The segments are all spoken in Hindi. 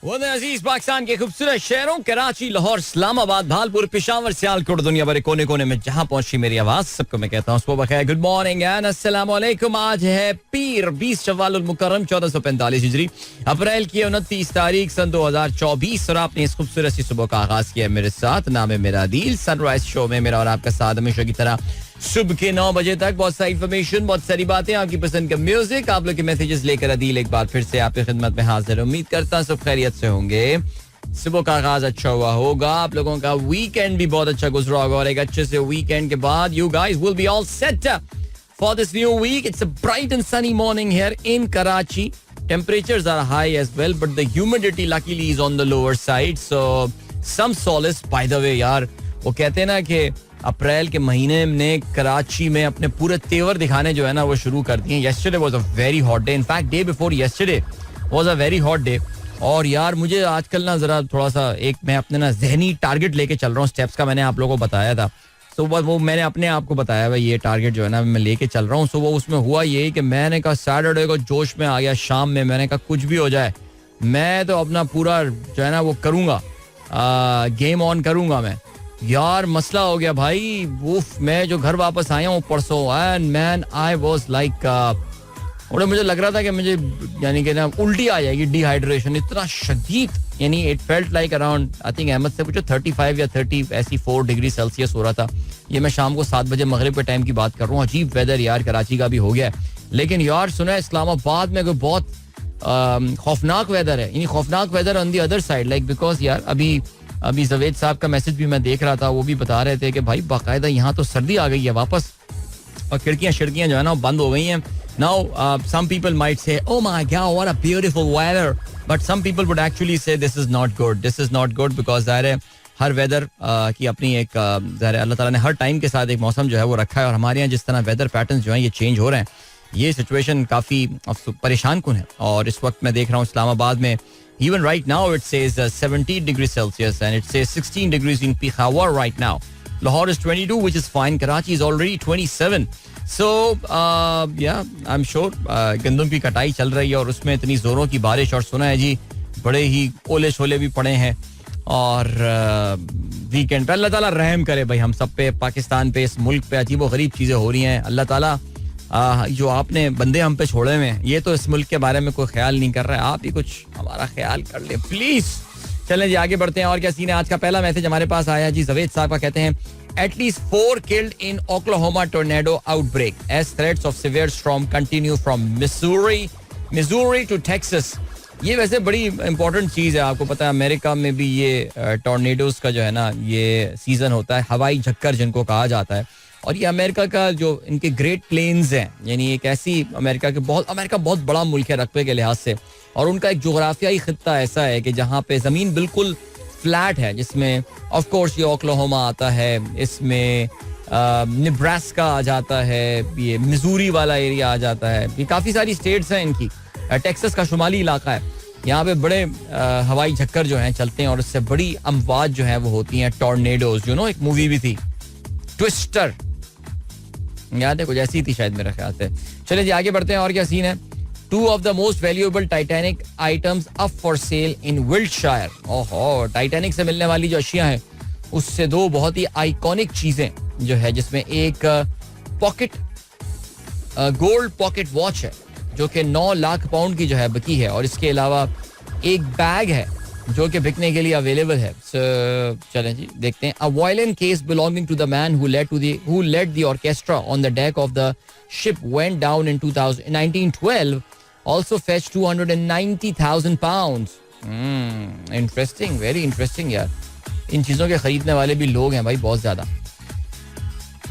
अजीज पाकिस्तान के खूबसूरत शहरों कराची, लाहौर, इस्लामाबाद, भालपुर, पेशावर, सियालकोट, दुनिया भर कोने कोने में जहां पहुंची मेरी आवाज, सबको मैं कहता हूं सुबह बखैर, गुड मॉर्निंग एंड अस्सलाम वालेकुम। आज है पीर 20 शव्वाल मुकर्रम 1445 हिजरी, अप्रैल की 29 तारीख सन 2024 और आपने इस खूबसूरत सी सुबह का आगाज किया मेरे साथ। नाम है मेरा दिल। सनराइज शो में मेरा और आपका साथ हमेशा की तरह सुबह के 9 बजे तक बहुत सारी इन्फॉर्मेशन, बहुत सारी बातें, आपकी पसंद का म्यूजिक, आप लोग के मैसेजेस लेकर अदील एक बार फिर से आपकी खिदमत में हाजिर। उम्मीद करता हूं सब खैरियत से होंगे, सुबह का आगाज अच्छा हुआ होगा, आप लोगों का वीकेंड भी बहुत अच्छा गुजरा होगा और एक अच्छे से वीकेंड के बाद you guys will be all set for this new week. It's a bright and sunny morning here in Karachi. Temperatures are high as well, but the humidity luckily is on the lower side, so some solace. By the way यार, वो कहते हैं ना कि अप्रैल के महीने में कराची में अपने पूरे तेवर दिखाने जो है ना वो शुरू कर दिए. Yesterday was a very hot day. In fact, day before yesterday was a very hot day. और यार मुझे आजकल ना जरा थोड़ा सा एक मैं अपने ना जहनी टारगेट लेके चल रहा हूँ. स्टेप्स का मैंने आप लोगों को बताया था, तो वो मैंने अपने आप को बताया भाई ये टारगेट जो है ना मैं लेके चल रहा हूँ. सो वो उसमें हुआ ये कि मैंने कहा सैटरडे को जोश में आ गया, शाम में मैंने कहा कुछ भी हो जाए मैं तो अपना पूरा जो है ना वो करूँगा, गेम ऑन करूँगा मैं. यार मसला हो गया भाई. उफ, मैं जो घर वापस आया हूँ परसों and man I was like, और मुझे लग रहा था कि मुझे यानी कि ना उल्टी आ जाएगी, डिहाइड्रेशन इतना शदीद. यानी it felt like around, I think Ahmad से पूछो 35 या 30 ऐसी 4 डिग्री सेल्सियस हो रहा था. ये मैं शाम को 7 बजे मगरिब के टाइम की बात कर रहा हूँ. अजीब वेदर यार कराची का भी हो गया है. लेकिन यार सुना है इस्लामाबाद में कोई बहुत खौफनाक वेदर है. यानी खौफनाक weather on the other side, like because यार अभी जवेद साहब का मैसेज भी मैं देख रहा था, वो भी बता रहे थे कि भाई बाकायदा यहाँ तो सर्दी आ गई है वापस और खिड़कियां जो है ना बंद हो गई हैं. Now, some people might say, "Oh my God, what a beautiful weather!" But some people would actually say, "This is not good. This is not good because ज़ाहिर है हर वेदर की अपनी एक ज़ाहिर है अल्लाह ताला ने हर टाइम के साथ एक मौसम जो है वो रखा है और हमारे यहाँ जिस तरह वेदर पैटर्न्स जो हैं ये चेंज हो रहे हैं, ये सिचुएशन काफ़ी परेशान कुन है. और इस वक्त मैं देख रहा हूँ इस्लामाबाद में even right now it says 17 degrees Celsius and it says 16 degrees in Peshawar right now. Lahore is 22, which is fine. Karachi is already 27. So, yeah, I'm sure गंदम की कटाई चल रही है और उसमें इतनी जोरों की बारिश और सुना है जी बड़े ही ओले शोले भी पड़े हैं. और वीकेंड पे अल्लाह ताला रहम करे भाई हम सब पे, पाकिस्तान पे, इस मुल्क पे अजीब व गरीब चीज़ें हो रही हैं. अल्लाह ताला जो आपने बंदे हम पे छोड़े हुए हैं, ये तो इस मुल्क के बारे में कोई ख्याल नहीं कर रहा है. आप ही कुछ हमारा ख्याल कर ले प्लीज. चलें जी आगे बढ़ते हैं. और क्या सीन है? आज का पहला मैसेज हमारे पास आया जी जवेद साहब का. कहते हैं at least 4 killed in Oklahoma tornado outbreak as threats of severe storm continue from Missouri to Texas. ये वैसे बड़ी इंपॉर्टेंट चीज़ है. आपको पता है अमेरिका में भी ये टॉर्नेडोज का जो है ना ये सीजन होता है, हवाई झक्कर जिनको कहा जाता है. और ये अमेरिका का जो इनके ग्रेट प्लेन्स हैं, यानी एक ऐसी अमेरिका बहुत बड़ा मुल्क है रकबे के लिहाज से, और उनका एक जोग्राफियाई खित्ता ऐसा है कि जहाँ पे ज़मीन बिल्कुल फ्लैट है, जिसमें ऑफ कोर्स ये ओक्लाहोमा आता है, इसमें नेब्रास्का आ जाता है, ये मिजूरी वाला एरिया आ जाता है, ये काफ़ी सारी स्टेट्स हैं इनकी. टेक्सास का शुमाली इलाका है, यहाँ पे बड़े हवाई झक्कर जो हैं चलते हैं और इससे बड़ी अमवाज जो है वो होती हैं, टॉर्नेडोज. यू नो एक मूवी भी थी ट्विस्टर, याद है कुछ ऐसी थी शायद मेरे ख्याल से. चलिए जी आगे बढ़ते हैं. और क्या सीन है? 2 of the most valuable Titanic items up for sale in Wiltshire. ओहो, टाइटैनिक से मिलने वाली जो अशिया हैं उससे 2 बहुत ही आइकॉनिक चीजें जो है, जिसमें एक पॉकेट गोल्ड पॉकेट वॉच है जो कि 9 लाख पाउंड की जो है बिकी है, और इसके अलावा एक बैग है जो कि बिकने के लिए अवेलेबल है. चलें जी देखते हैं. A violent case belonging to the man who led the orchestra on the deck of the ship went down in 1912. Also fetched 290,000 pounds. Interesting, very interesting यार. इन चीजों के खरीदने वाले भी लोग हैं भाई बहुत ज्यादा.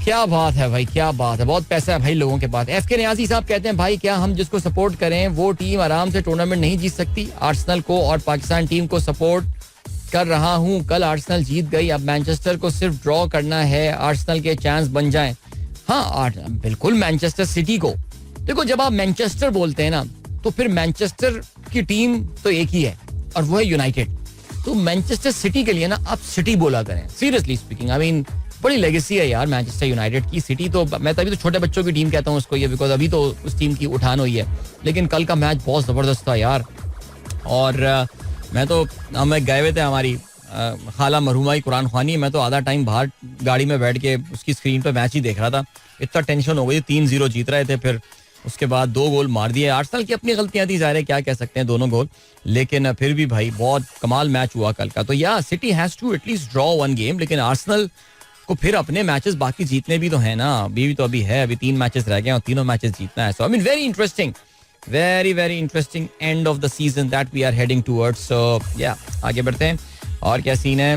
क्या बात है भाई, क्या बात है. बहुत पैसा है भाई लोगों के पास. एफ के नियाजी साहब कहते हैं भाई क्या हम जिसको सपोर्ट करें वो टीम आराम से टूर्नामेंट नहीं जीत सकती? आर्सेनल को और पाकिस्तान टीम को सपोर्ट कर रहा हूं. कल आर्सेनल जीत गई, अब मैनचेस्टर को सिर्फ ड्रॉ करना है, आर्सेनल के चांस बन जाएं. हाँ बिल्कुल. मैनचेस्टर सिटी को देखो, जब आप मैनचेस्टर बोलते हैं ना तो फिर मैनचेस्टर की टीम तो एक ही है और वो है यूनाइटेड. तो मैनचेस्टर सिटी के लिए ना आप सिटी बोला करें. सीरियसली स्पीकिंग, आई मीन बड़ी लेगेसी है यार मैनचेस्टर यूनाइटेड की. सिटी तो मैं तभी तो छोटे बच्चों की टीम कहता हूँ उसको, ये बिकॉज अभी तो उस टीम की उठान हुई है. लेकिन कल का मैच बहुत जबरदस्त था यार. और मैं तो हम गए हुए थे, हमारी खाला मरहुमा की कुरान ख्वानी, मैं तो आधा टाइम बाहर गाड़ी में बैठ के उसकी स्क्रीन पे मैच ही देख रहा था. इतना टेंशन हो गई. 3-0 जीत रहे थे, फिर उसके बाद 2 गोल मार दिए. आर्सेनल की अपनी गलतियां थी, ज़ाहिर है, क्या कह सकते हैं, दोनों गोल. लेकिन फिर भी भाई बहुत कमाल मैच हुआ कल का. तो या city has to at least draw 1 game, लेकिन आर्सेनल को फिर अपने मैचेस बाकी जीतने भी तो है ना. अभी तो अभी है, अभी 3 मैचेस रह गए और तीनों मैचेस जीतना है. So I mean very interesting, very interesting end of the season that we are heading towards. So yeah आगे बढ़ते हैं. और क्या सीन है?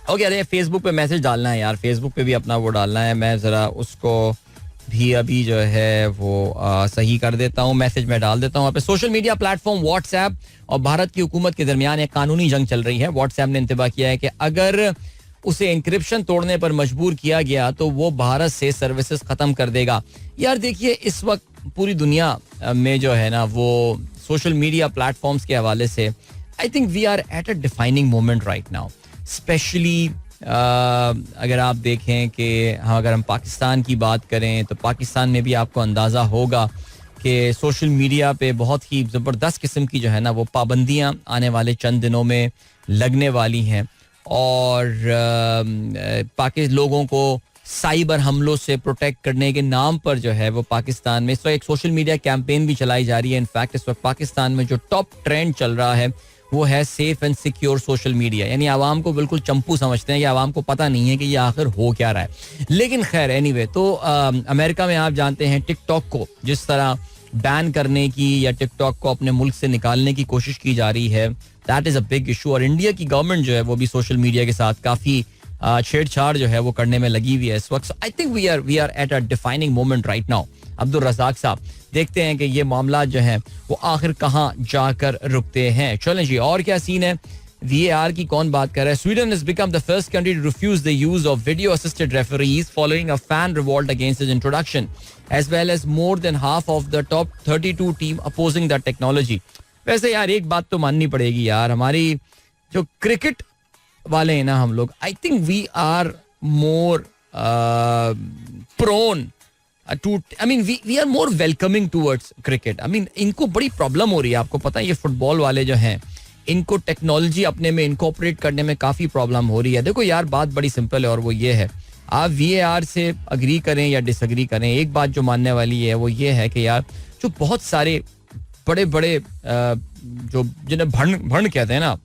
ओके, अरे फेसबुक पे मैसेज डालना है यार, फेसबुक पे भी अपना वो डालना है. मैं जरा उसको भी अभी जो है वो सही कर देता हूँ. मैसेज में डाल देता हूँ. पे सोशल मीडिया प्लेटफॉर्म व्हाट्सएप और भारत की हुकूमत के दरमियान एक कानूनी जंग चल रही है. व्हाट्सएप ने इंतबा किया है कि अगर उसे इंक्रिप्शन तोड़ने पर मजबूर किया गया तो वो भारत से सर्विसेज खत्म कर देगा. यार देखिए, इस वक्त पूरी दुनिया में जो है ना वो सोशल मीडिया प्लेटफॉर्म्स के हवाले से I think we are at a defining moment right now. Specially अगर आप देखें कि अगर हम पाकिस्तान की बात करें तो पाकिस्तान में भी आपको अंदाज़ा होगा कि सोशल मीडिया पे बहुत ही ज़बरदस्त किस्म की जो है ना वो पाबंदियां आने वाले चंद दिनों में लगने वाली हैं. और लोगों को साइबर हमलों से प्रोटेक्ट करने के नाम पर जो है वो पाकिस्तान में इस वक्त एक सोशल मीडिया कैंपेन भी चलाई जा रही है. इनफैक्ट इस वक्त पाकिस्तान में जो टॉप ट्रेंड चल रहा है वो है safe and secure social media. यानी आवाम को बिल्कुल चंपू समझते हैं कि आवाम को पता नहीं है कि ये आखिर हो क्या रहा है. लेकिन खैर एनीवे, तो अमेरिका में आप जानते हैं टिकटॉक को जिस तरह बैन करने की या टिकटॉक को अपने मुल्क से निकालने की कोशिश की जा रही है, that is a big issue. और इंडिया की गवर्नमेंट जो है वो भी सोशल मीडिया के साथ काफी छेड़छाड़ जो है वो करने में लगी हुई है इस वक्त. I think we are at a defining moment right now. Abdul Razzaq sahab, देखते हैं कि ये मामला जो है वो आखिर कहाँ जाकर रुकते हैं. चलें जी, और क्या सीन है? VAR की कौन बात कर रहा है? Sweden has become the first country to refuse the use of video assisted referees following a fan revolt against its introduction, as well as more than half of the top 32 team opposing that technology. वैसे यार एक बात तो माननी पड़ेगी यार, हमारी जो क्रिकेट वाले हैं ना हम लोग, I think we are more prone to, I mean we are more welcoming towards cricket. I mean इनको बड़ी प्रॉब्लम हो रही है. आपको पता है ये फुटबॉल वाले जो हैं इनको टेक्नोलॉजी अपने में इनकॉर्पोरेट करने में काफ़ी प्रॉब्लम हो रही है. देखो यार बात बड़ी सिंपल है और वो ये है, आप VAR से अग्री करें या डिसअग्री करें, एक बात जो मानने वाली है वो ये है कि यार जो बहुत सारे बड़े बड़े जो जिन्हें भण कहते हैं ना,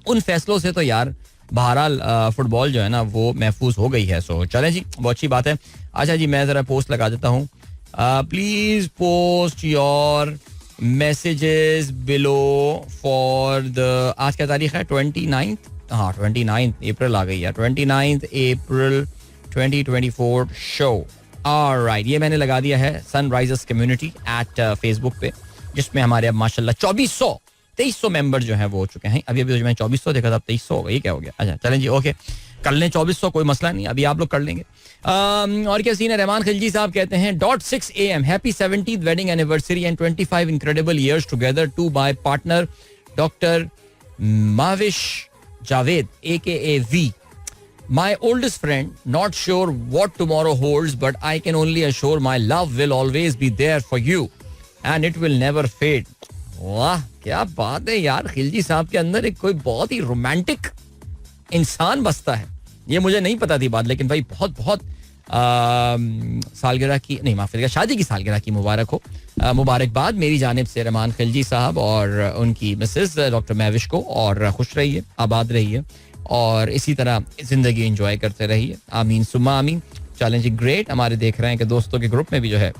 उन फैसलों से तो यार बहरहाल फुटबॉल जो है ना वो महफूज हो गई है. सो चलें जी, बहुत अच्छी बात है. अच्छा जी, मैं ज़रा पोस्ट लगा देता हूँ. Please post your messages below for the, आज क्या तारीख है? 29, हाँ 29 अप्रैल आ गई है. 29 अप्रैल 2024 शो. ऑलराइट, ये मैंने लगा दिया है सनराइजर्स कम्युनिटी एट फेसबुक पे, जिसमें हमारे अब माशाल्लाह 2300 मेंबर जो हैं वो हो चुके हैं. अभी अभी मैं 2400 देखा था, अब 2300 हो गई. ये क्या हो गया? अच्छा चलें जी, ओके, कर लें 2400, कोई मसला नहीं, अभी आप लोग कर लेंगे. और क्या सीन है? रहमान खिलजी साहब कहते हैं 6 AM happy 70th wedding anniversary and 25 incredible years together to my partner doctor Mavish Javed AKA V. My oldest friend, not sure what tomorrow holds, but I can only assure my love will always be there for you and it will never fade. वाह क्या बात है यार, खिलजी साहब के अंदर एक कोई बहुत ही रोमांटिक इंसान बसता है. ये मुझे नहीं पता थी बात, लेकिन भाई बहुत बहुत सालगिरह की नहीं, माफ करिएगा, शादी की सालगिरह की मुबारक हो. मुबारकबाद मेरी जानिब से रहमान खिलजी साहब और उनकी मिसेस डॉक्टर महविश को. और खुश रहिए, आबाद रहिए और इसी तरह जिंदगी एंजॉय करते रहिए. आमीन सुम्मा आमीन. Challenge great. हमारे देख रहे हैं कि दोस्तों के ग्रुप में भी जो है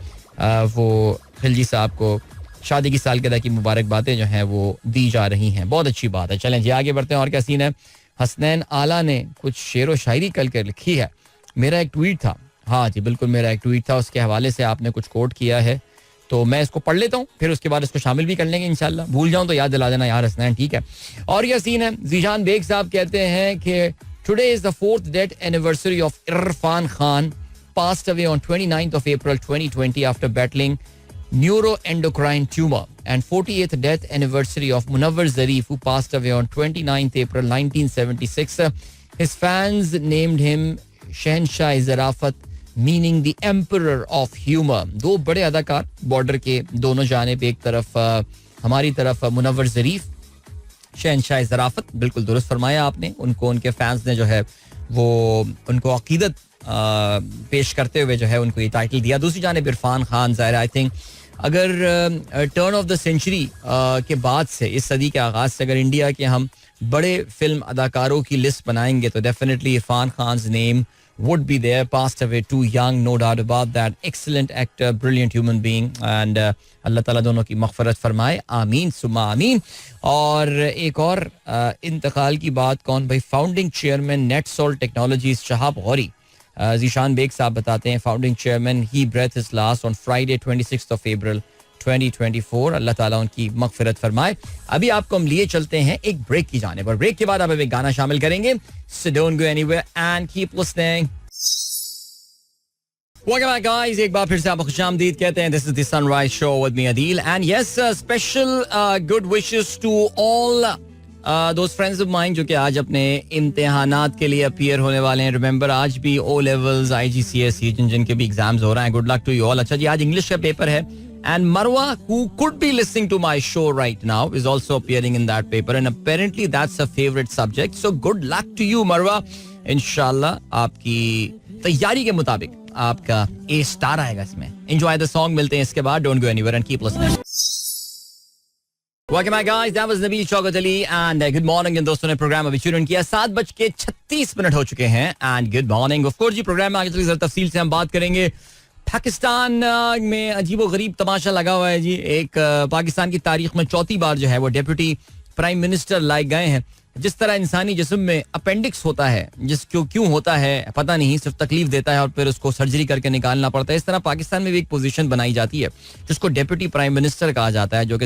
वो खिलजी साहब को शादी की सालगिरह की मुबारकबादें जो हैं वो दी जा रही हैं. बहुत अच्छी बात है. चलें जी आगे बढ़ते हैं. और क्या सीन है? हसनैन आला ने कुछ शेर व शायरी कल कर लिखी है. मेरा एक ट्वीट था, हाँ जी बिल्कुल मेरा एक ट्वीट था, उसके हवाले से आपने कुछ कोट किया है, तो मैं इसको पढ़ लेता हूँ, फिर उसके बाद इसको शामिल भी कर लेंगे इंशाल्लाह. भूल जाऊँ तो याद दिला देना यार हसनैन, ठीक है? और क्या सीन है? जीशान बेग साहब कहते हैं कि today is the 4th death anniversary of Irfan Khan, passed away on 29th of April 2020 after battling neuroendocrine tumor, and 40th death anniversary of Munawwar Zarif, who passed away on 29th April 1976. His fans named him Shahenshah Zarafat, meaning the emperor of humour. दो बड़े अदाकार बॉर्डर के दोनों जानिब, एक तरफ हमारी तरफ मुनव्वर ज़रीफ, शहनशाह ज़राफ़त, बिल्कुल दुरुस्त फरमाया आपने. उनको उनके फैंस ने जो है वो उनको अकीदत पेश करते हुए जो है उनको ये टाइटल दिया. दूसरी जानिब इरफान खान. ज़ाहिर आई थिंक अगर टर्न ऑफ द सेंचुरी के बाद से, इस सदी के आगाज़ से, अगर इंडिया के हम बड़े फिल्म अदाकारों की लिस्ट बनाएंगे तो definitely Irfan Khan's name would be there. Passed away too young, no doubt about that. Excellent actor, brilliant human being, and अल्लाह ताला दोनों की मग़फ़िरत फरमाए. आमीन सुम्मा आमीन. और एक और इंतकाल की बात, कौन भाई? Founding chairman NetSol Technologies Shahab Ghauri, Zeeshan Baig sahab बताते हैं, founding chairman, he breath his last on Friday 26 of April 2024. Allah ताला उनकी मग़फ़िरत फरमाए. अभी आपको हम लिए चलते हैं एक ब्रेक की जाने पर. ब्रेक के बाद आप एक गाना शामिल करेंगे. So don't go anywhere and keep listening. Welcome back guys. एक बार फिर से आपको खुशामदीद कहते हैं. This is the Sunrise Show with me Adil, and yes, special good wishes to all those friends of mine जो कि आज अपने इम्तिहानात के लिए अपीयर होने वाले हैं. रिमेंबर आज भी O levels, IGCSE जिनके भी एग्जाम्स हो रहे हैं. Good luck to you all. अच्छा जी, आज इंग्लिश का पेपर है. And Marwa, who could be listening to my show right now, is also appearing in that paper, and apparently that's a favorite subject. So good luck to you, Marwa. Inshallah, आपकी तैयारी के मुताबिक आपका A स्टार आएगा इसमें. Enjoy the song. मिलते हैं इसके बाद. Don't go anywhere and keep listening. Welcome back guys. That was Nabil Shaukat Ali and good morning. इन दोस्तों ने प्रोग्राम अभी शुरू किया. 7:36 हो चुके हैं and good morning. Of course जी, प्रोग्राम में आगे चलिए तफसील से हम बात करेंगे. पाकिस्तान में अजीबो गरीब तमाशा लगा हुआ है जी. एक पाकिस्तान की तारीख में चौथी बार जो है वो डेप्यूटी प्राइम मिनिस्टर लाए गए हैं. जिस तरह इंसानी जिस्म में अपेंडिक्स होता है, जिस क्यों होता है पता नहीं, सिर्फ तकलीफ देता है और फिर उसको सर्जरी करके निकालना पड़ता है, इस तरह पाकिस्तान में भी एक पोजीशन बनाई जाती है जिसको डेप्यूटी प्राइम मिनिस्टर कहा जाता है, जो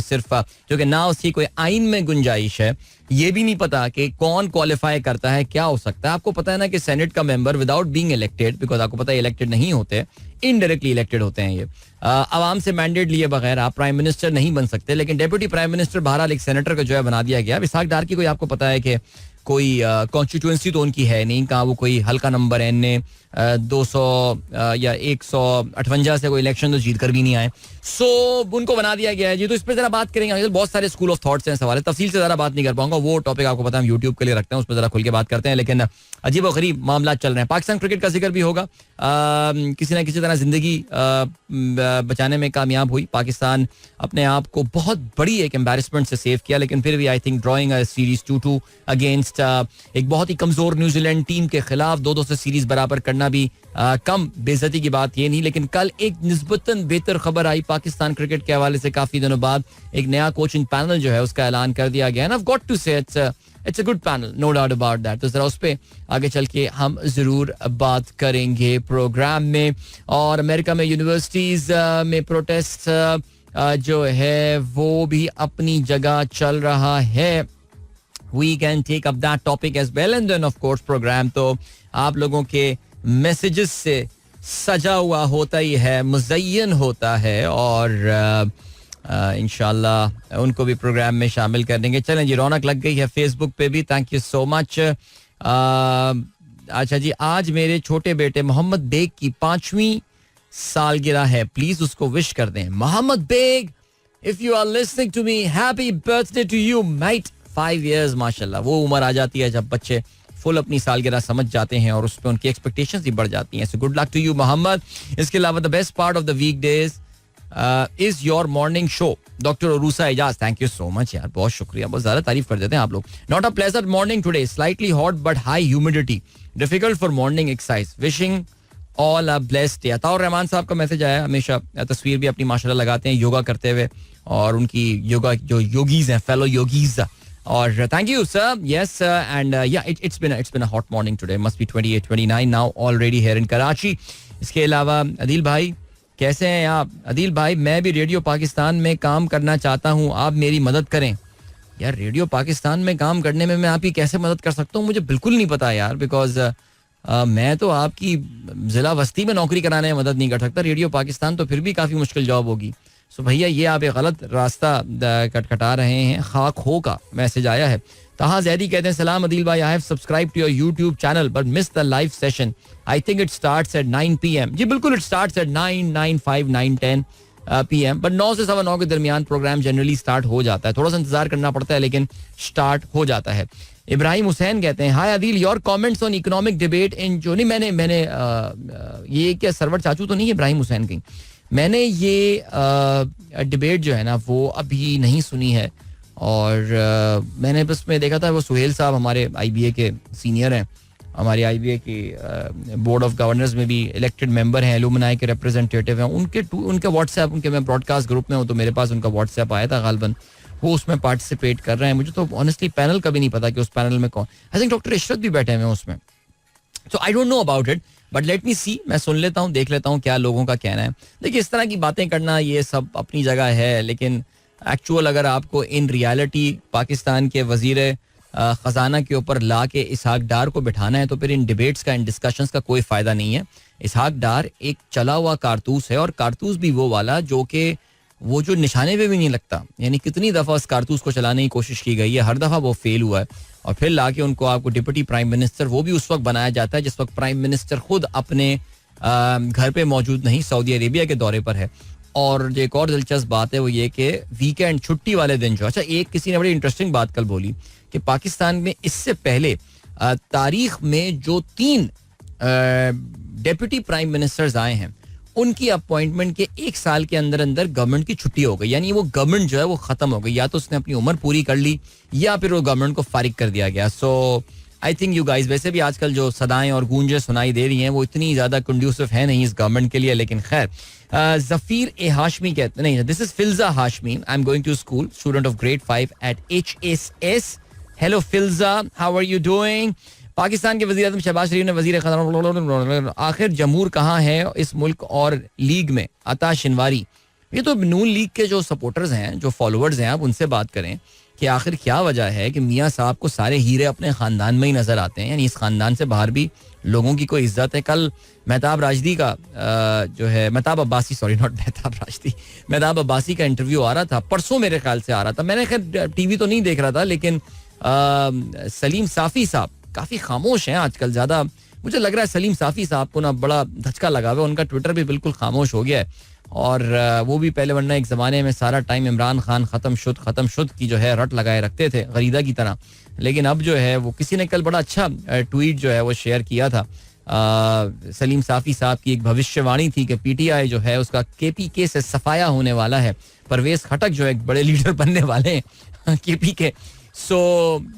कि ना उसकी कोई आइन में गुंजाइश है. ये भी नहीं पता कि कौन क्वालिफाई करता है, क्या हो सकता है. आपको पता है ना कि सेनेट का member without being elected, because आपको पता है इलेक्टेड नहीं होते, इनडायरेक्टली इलेक्टेड होते हैं. ये आवाम से मैंडेट लिए बगैर आप प्राइम मिनिस्टर नहीं बन सकते. लेकिन डेप्यूटी प्राइम मिनिस्टर बहरहाल एक सेनेटर को जो है बना दिया गया. इसाक डार की कोई आपको पता है कि कोई कॉन्स्टिट्यूएंसी तो उनकी है नहीं, कहाँ वो कोई हल्का नंबर है, इनने 200 या 158 से कोई इलेक्शन तो जीत कर भी नहीं आए. सो उनको बना दिया गया है जी. तो इस पर जरा बात करेंगे. बहुत सारे स्कूल ऑफ थॉट्स हैं, सवाल है, तफसील से जरा बात नहीं कर पाऊंगा. वो टॉपिक आपको पता है हम यूट्यूब के लिए रखते हैं, उस पर जरा खुल के बात करते हैं. लेकिन अजीब और गरीब मामला चल रहे हैं. पाकिस्तान क्रिकेट का जिक्र भी होगा. किसी ना किसी तरह जिंदगी बचाने में कामयाब हुई. पाकिस्तान अपने आप को बहुत बड़ी एक एम्बैरेसमेंट से सेव किया, लेकिन फिर भी I think drawing series 2-2 against एक बहुत ही कमजोर न्यूजीलैंड टीम के खिलाफ 2-2 से सीरीज बराबर करना भी कम बेइज्जती की बात ये नहीं. लेकिन कल एक निस्बतन बेहतर खबर आई पाकिस्तान क्रिकेट के हवाले से. काफी दिनों बाद एक नया कोचिंग पैनल जो है उसका ऐलान कर दिया गया. I've got to say it's a good panel, no doubt about that. तो जरा उस पे आगे चल के हम जरूर बात करेंगे प्रोग्राम में. और अमेरिका में यूनिवर्सिटीज में प्रोटेस्ट जो है वो भी अपनी जगह चल रहा है. We can take up that topic as well, and then of course programme तो आप लोगों के मैसेजेस से सजा हुआ होता ही है, मुज़य्यन होता है, और इंशाल्लाह उनको भी प्रोग्राम में शामिल कर देंगे. चलें जी, रौनक लग गई है फेसबुक पे भी. Thank you so much. अच्छा जी, आज मेरे छोटे बेटे मोहम्मद बेग की 5वीं सालगिरह है, प्लीज उसको विश कर दें. Mohammad Baig, if you are listening to me, happy birthday to you mate. 5 years माशाल्लाह. वो उम्र आ जाती है जब बच्चे फुल अपनी सालगिरह समझ जाते हैं और उस पर उनकी एक्सपेक्टेशंस भी बढ़ जाती हैं. So good luck to you Mohammad. इसके अलावा the best part of the week days is your morning show. Doctor Uroosa Ejaz, thank you so much यार, बहुत शुक्रिया, बहुत ज्यादा तारीफ कर देते हैं आप लोग. Not a pleasant morning today, slightly hot but high humidity, difficult for morning exercise, wishing all a blessed. Ataur Rahman साहब का मैसेज आया. हमेशा तस्वीर भी अपनी माशाल्लाह लगाते हैं योगा करते हुए, और उनकी योगा जो योगीज हैं, फेलो योगीज. और thank you sir. Yes and या it's been a hot morning today. Must be 28-29 now already here in Karachi. इसके अलावा अदील भाई कैसे हैं आप? अदील भाई, मैं भी रेडियो पाकिस्तान में काम करना चाहता हूं, आप मेरी मदद करें. यार रेडियो पाकिस्तान में काम करने में मैं आपकी कैसे मदद कर सकता हूं, मुझे बिल्कुल नहीं पता यार, बिकॉज मैं तो आपकी जिला वस्ती में नौकरी कराने में मदद नहीं कर सकता. रेडियो पाकिस्तान तो फिर भी काफ़ी मुश्किल जॉब होगी. सो भैया ये आप एक गलत रास्ता कटकटा रहे हैं. खाक हो का मैसेज आया है. ताहा जैदी कहते हैं सलाम अदील भाई, I have subscribe to your YouTube channel but miss the live session. I think it starts at 9 PM. जी बिल्कुल, it starts at 9, 9, 5, 9, 10 PM. But 9 से 9:15 के दरमियान प्रोग्राम जनरली स्टार्ट हो जाता है. थोड़ा सा इंतजार करना पड़ता है लेकिन स्टार्ट हो जाता है. इब्राहिम हुसैन कहते हैं hi Adeel, your comments on economic debate in जो नहीं मैंने ये क्या सरवर चाचू तो नहीं है इब्राहिम हुसैन की. मैंने ये डिबेट जो है ना वो अभी नहीं सुनी है और मैंने बस में देखा था वो सुहेल साहब हमारे IBA के सीनियर हैं, हमारी IBA की बोर्ड ऑफ गवर्नर्स में भी इलेक्टेड मेंबर हैं, एलुमनाई के रिप्रेजेंटेटिव हैं. उनके व्हाट्सएप, उनके मैं ब्रॉडकास्ट ग्रुप में हूँ तो मेरे पास उनका व्हाट्सएप आया था गालबन, वो उसमें पार्टिसिपेट कर रहे हैं. मुझे तो ऑनेस्टली पैनल का भी नहीं पता कि उस पैनल में कौन. आई थिंक डॉक्टर इशरत भी बैठे हुए हैं उसमें. So I don't know about it but let me see, मैं सुन लेता हूँ, देख लेता हूँ क्या लोगों का कहना है. देखिए इस तरह की बातें करना ये सब अपनी जगह है लेकिन एक्चुअल अगर आपको इन रियलिटी पाकिस्तान के वजीर खजाना के ऊपर ला के इसहाक डार को बिठाना है तो फिर इन डिबेट्स का, इन डिस्कशंस का कोई फायदा नहीं है. इसहाक डार एक चला हुआ कारतूस है और कारतूस भी वो वाला जो कि वो जो निशाने पे भी नहीं लगता. यानी कितनी दफ़ा उस कारतूस को चलाने की कोशिश की गई है, हर दफ़ा वो फेल हुआ है और फिर लाके उनको आपको डिप्टी प्राइम मिनिस्टर वो भी उस वक्त बनाया जाता है जिस वक्त प्राइम मिनिस्टर खुद अपने घर पे मौजूद नहीं, सऊदी अरेबिया के दौरे पर है. और एक और दिलचस्प बात है वो ये कि वीकेंड छुट्टी वाले दिन जो, अच्छा एक किसी ने बड़ी इंटरेस्टिंग बात कल बोली कि पाकिस्तान में इससे पहले तारीख में जो 3 डेप्यूटी प्राइम मिनिस्टर्स आए हैं उनकी अपॉइंटमेंट के 1 साल के अंदर अंदर गवर्नमेंट की छुट्टी हो गई. यानी वो गवर्नमेंट जो है वो खत्म हो गई, या तो उसने अपनी उम्र पूरी कर ली या फिर वो गवर्नमेंट को फारिग कर दिया गया. सो आई थिंक यू गाइस, वैसे भी आजकल जो सदाएं और गूंजें सुनाई दे रही हैं वो इतनी ज्यादा कंड्यूसिव है नहीं इस गवर्नमेंट के लिए. लेकिन खैर, जफीर ए हाशमी कहते नहीं, this is Filza Hashmi, I am going to school, student of grade 5 at HSS. Hello Filza, how are you doing? Pakistan के वज़ीर आज़म शहबाज शरीफ ने वज़ीर ख़ज़ाना, आखिर जमहूर कहाँ है इस मुल्क और लीग में? अता शिनवारी. ये तो नून लीग के जो सपोर्टर्स हैं, जो फॉलोअर्स हैं, आप उनसे बात करें कि आखिर क्या वजह है कि मियाँ साहब को सारे हीरे अपने ख़ानदान में ही नज़र आते हैं, यानी इस ख़ानदान से बाहर भी लोगों की कोई इज्जत है. कल मेहताब राशिदी का जो है, मेहताब अब्बासी, सॉरी नॉट मेहताब राशिदी, मेहताब अब्बासी का इंटरव्यू आ रहा था, परसों मेरे ख्याल से आ रहा था. मैंने खैर TV तो नहीं देख रहा था लेकिन सलीम साफ़ी साहब काफ़ी खामोश हैं आजकल. ज़्यादा मुझे लग रहा है सलीम साफ़ी साहब को ना बड़ा धचका लगा हुआ है, उनका ट्विटर भी बिल्कुल खामोश हो गया है. और वो भी पहले वरना एक ज़माने में सारा टाइम इमरान खान ख़त्म शुद की जो है रट लगाए रखते थे गरीदा की तरह. लेकिन अब जो है वो किसी ने कल बड़ा अच्छा ट्वीट जो है वो शेयर किया था. सलीम साफ़ी साहब की एक भविष्यवाणी थी कि PTI जो है उसका KPK से सफाया होने वाला है. परवेज खटक जो है एक बड़े लीडर बनने वाले हैं KPK. सो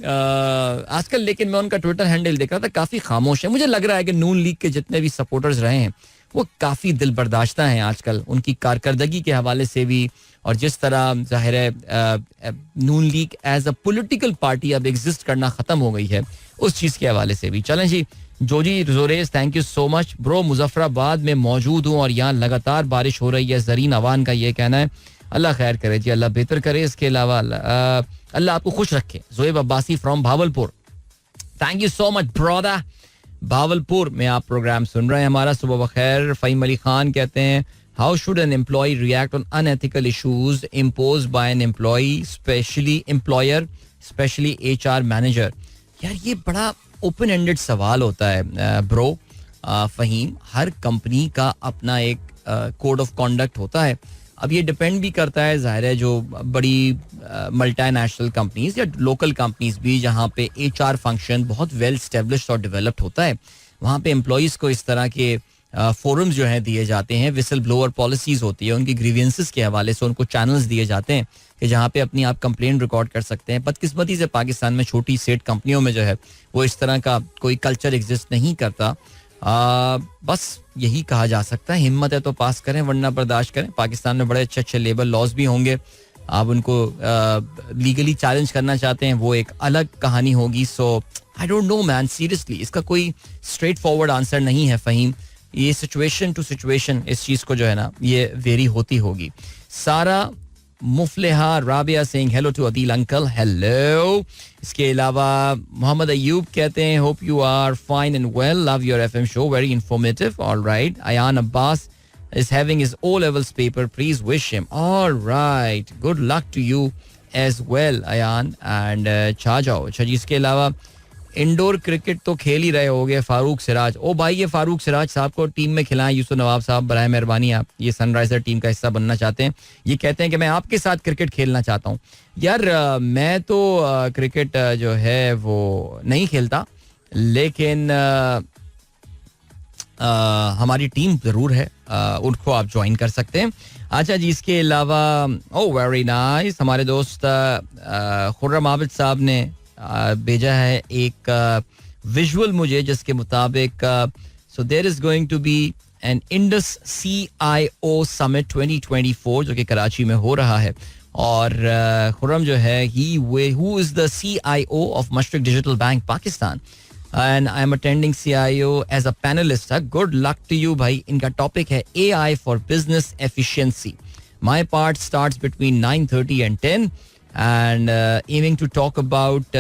आजकल लेकिन मैं उनका ट्विटर हैंडल देख रहा था, काफ़ी खामोश है. मुझे लग रहा है कि नून लीग के जितने भी सपोर्टर्स रहे हैं वो काफ़ी दिल बर्दाश्ता हैं आजकल उनकी कारकर्दगी के हवाले से भी, और जिस तरह ज़ाहिर है Noon League as a political party अब एग्जिस्ट करना ख़त्म हो गई है, उस चीज़ के हवाले से भी. चलें जी, जोजी जोरेज, thank you so much bro. Muzaffarabad में मौजूद हूँ और यहाँ लगातार बारिश हो रही है. जरीन अवान का ये कहना है. अल्लाह खैर करे जी, अल्लाह बेहतर करे. इसके अलावा अल्लाह आपको खुश रखे. Zoeb Abbasi from Bahawalpur, thank you so much brother. Bahawalpur में आप प्रोग्राम सुन रहे हैं हमारा. सुबह बखैर. फ़हीम अली खान कहते हैं how should an employ react on unethical issues imposed by an employ specially employer specially HR manager. यार ये बड़ा ओपन एंडेड सवाल होता है ब्रो. फ़हीम, हर कंपनी का अपना एक कोड ऑफ कॉन्डक्ट होता है. अब ये डिपेंड भी करता है, जाहिर है, जो बड़ी मल्टीनेशनल कंपनीज या लोकल कंपनीज भी जहाँ पे HR फंक्शन बहुत वेल स्टेब्लिश्ड और डेवलप्ड होता है, वहाँ पे एम्प्लॉयज़ को इस तरह के फोरम्स जो हैं दिए जाते हैं. विसल ब्लोअर पॉलिसीज़ होती है, उनकी ग्रीवियंसेस के हवाले से उनको चैनल्स दिए जाते हैं कि जहाँ पे अपनी आप कंप्लेंट रिकॉर्ड कर सकते हैं. बदकिस्मती से पाकिस्तान में छोटी सेठ कंपनियों में जो है वो इस तरह का कोई कल्चर एग्जिस्ट नहीं करता. बस यही कहा जा सकता है, हिम्मत है तो पास करें वरना बर्दाश्त करें. पाकिस्तान में बड़े अच्छे अच्छे लेबर लॉज भी होंगे, आप उनको लीगली चैलेंज करना चाहते हैं वो एक अलग कहानी होगी. So I don't know man, seriously इसका कोई स्ट्रेट फॉरवर्ड आंसर नहीं है फ़हीम. ये सिचुएशन टू सिचुएशन इस चीज़ को जो है ना ये वेरी होती होगी. Sara Mufliha Rabia saying hello to Adeel uncle, hello. इसके अलावा मोहम्मद अयूब कहते हैं hope you are fine and well, love your FM show, very informative, alright. Ayan Abbas is having his O levels paper. Please wish him. All right. Good luck to you as well, Ayan. And छा जाओ. अच्छा जी, इसके अलावा इंडोर क्रिकेट तो खेल ही रहे होगे फारूक सिराज. ओ भाई, ये फारूक सिराज साहब को टीम में खिलाएं. यूसुफ नवाब साहब, बराए मेहरबानी, आप ये सनराइजर टीम का हिस्सा बनना चाहते हैं. ये कहते हैं कि मैं आपके साथ क्रिकेट खेलना चाहता हूँ. यार मैं तो क्रिकेट जो है वो नहीं खेलता, लेकिन हमारी टीम जरूर है, उनको आप ज्वाइन कर सकते हैं. अच्छा जी, इसके अलावा ओ वेरी नाइस, हमारे दोस्त खुर्रम आबिद साहब ने भेजा है एक विजुअल मुझे, जिसके मुताबिक so there is going to be an Indus CIO summit 2024 जो कि कराची में हो रहा है. और खुर्रम जो है who is the CIO of Mashreq digital bank Pakistan, and I am attending CIO as a panelist. Good luck to you भाई. इनका टॉपिक है AI for business efficiency. My part starts between 9:30 and 10 and aiming to talk about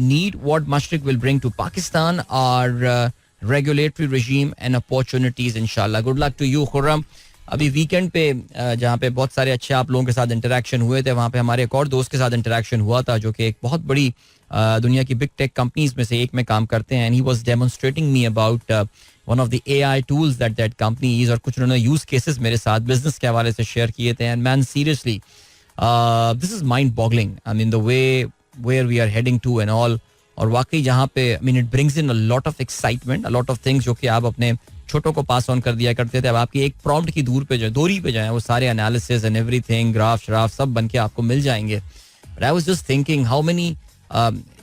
need what Mashriq will bring to Pakistan, our regulatory regime and opportunities inshallah. Good luck to you Khurram. अभी वीकेंड पे जहाँ पे बहुत सारे अच्छे आप लोगों के साथ इंटरेक्शन हुए थे, वहाँ पे हमारे एक और दोस्त के साथ इंटरेक्शन हुआ था जो कि एक बहुत बड़ी दुनिया की बिग टेक कंपनीज में से एक में काम करते हैं. And he was demonstrating me about one of the AI tools that company use, और कुछ उन्होंने यूज केसेस मेरे साथ बिजनेस के हवाले से शेयर किए थे. And man seriously this is mind boggling, I mean the way where we are heading to and all. और वाकई जहाँ पे I mean it brings in a lot of excitement, a lot of things जो कि आप अपने छोटों को पास ऑन कर दिया करते थे. अब आपकी एक प्रॉम्प्ट की दोरी पे जाए, वो सारे एनालिसिस एंड एवरीथिंग, ग्राफ श्राफ सब बन के आपको मिल जाएंगे. But I was just thinking how many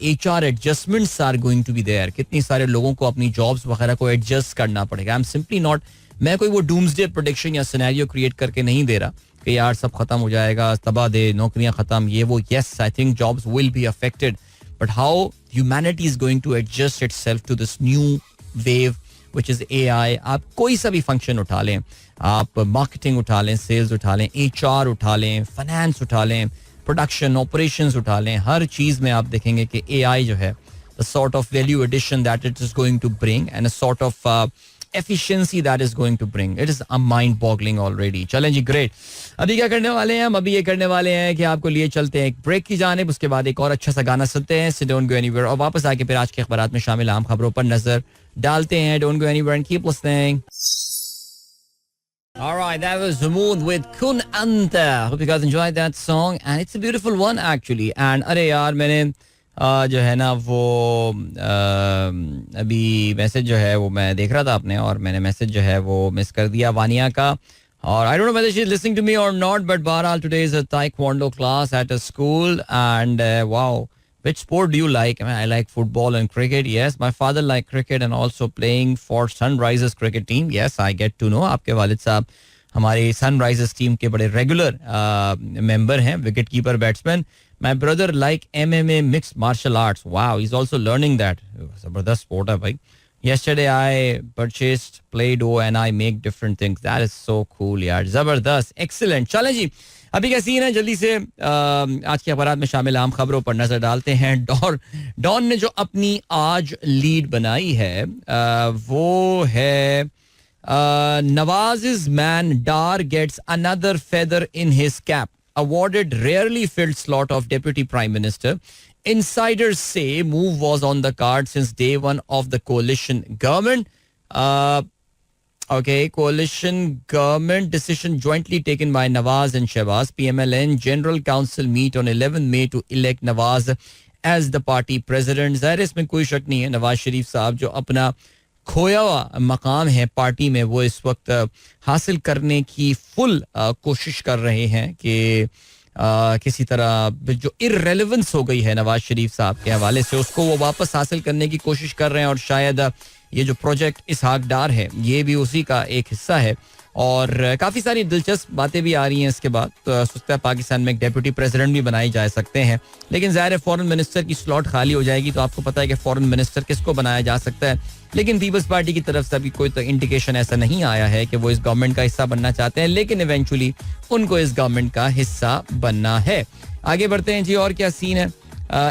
HR adjustments are going to be there. कितनी सारे लोगों को अपनी जॉब्स वगैरह को एडजस्ट करना पड़ेगा. आई एम सिंपली नॉट, मैं कोई वो डूम्सडे प्रेडिक्शन या सिनेरियो क्रिएट करके नहीं दे रहा कि यार सब खत्म हो जाएगा, तबाह दे, नौकरियां खत्म, ये वो. Yes, I think jobs will be affected, but how humanity is going to adjust itself to this new wave which is AI. आप कोई सा भी फंक्शन उठा लें, आप मार्केटिंग उठा लें, सेल्स उठा लें, HR उठा लें, फाइनेंस उठा लें, प्रोडक्शन ऑपरेशंस उठा लें, हर चीज में आप देखेंगे कि AI जो है the sort of value addition that it is going to bring and a sort of efficiency that is going to bring. It is a mind boggling already. चलें जी, ग्रेट. अभी क्या करने वाले हैं हम? अभी ये करने वाले हैं कि आपको लिए चलते हैं एक ब्रेक की जानिब, उसके बाद एक और अच्छा सा गाना सुनते हैं. So don't go anywhere. और वापस आके फिर आज के अखबारात में शामिल आम खबरों पर नजर डालते हैं. Don't go anywhere and keep listening. All right, that was Hamoud with Kun Anta. Hope you guys enjoyed that song and it's a beautiful one actually. And अरे यार, मैंने जो है ना वो अभी मैसेज जो है वो मैं देख रहा था आपने, और मैंने मैसेज जो है वो मिस कर दिया वानिया का. और I don't know whether she is listening to me और नॉट, बट बहरहाल today is a taekwondo class at a school and wow. Which sport do you like? I mean, I like football and cricket. Yes, my father liked cricket and also playing for Sunrisers cricket team. Yes, I get to know. आपके वालिद साहब हमारे Sunrisers टीम के बड़े रेगुलर मेंबर हैं, wicket keeper, batsman. My brother like MMA mixed martial arts. Wow, he's also learning that. जबरदस्त sport है भाई. Yesterday I purchased Play-Doh and I make different things. That is so cool यार, जबरदस्त, excellent. चलें जी, अभी क्या सीन है, जल्दी से आज के अखबारात में शामिल आम खबरों पर नजर डालते हैं. डॉन ने जो अपनी आज लीड बनाई है वो है Nawaz's man Dar gets another feather in his cap, awarded rarely filled slot of deputy prime minister. Insiders say move was on the card since day one of the coalition government. Coalition government decision jointly taken by Nawaz and Shehbaz. PMLN General Council meet on 11 May to elect Nawaz as the party president. ज़ाहिर इसमें कोई शक नहीं है, नवाज शरीफ साहब जो अपना खोया हुआ मकाम है पार्टी में वो इस वक्त हासिल करने की फुल कोशिश कर रहे हैं कि किसी तरह जो इररेलेवेंस हो गई है नवाज शरीफ साहब के हवाले से उसको वो वापस हासिल करने की कोशिश कर रहे हैं. और शायद ये जो प्रोजेक्ट इसहाक डार है ये भी उसी का एक हिस्सा है. और काफ़ी सारी दिलचस्प बातें भी आ रही हैं इसके बाद. तो सोचता है पाकिस्तान में एक डेप्यूटी प्रेसिडेंट भी बनाए जा सकते हैं, लेकिन ज़ाहिर है फॉरेन मिनिस्टर की स्लॉट खाली हो जाएगी. तो आपको पता है कि फॉरेन मिनिस्टर किसको बनाया जा सकता है, लेकिन पीपल्स पार्टी की तरफ से अभी कोई तो इंडिकेशन ऐसा नहीं आया है कि वो इस गवर्नमेंट का हिस्सा बनना चाहते हैं, लेकिन इवेंचुअली उनको इस गवर्नमेंट का हिस्सा बनना है. आगे बढ़ते हैं जी, और क्या सीन है.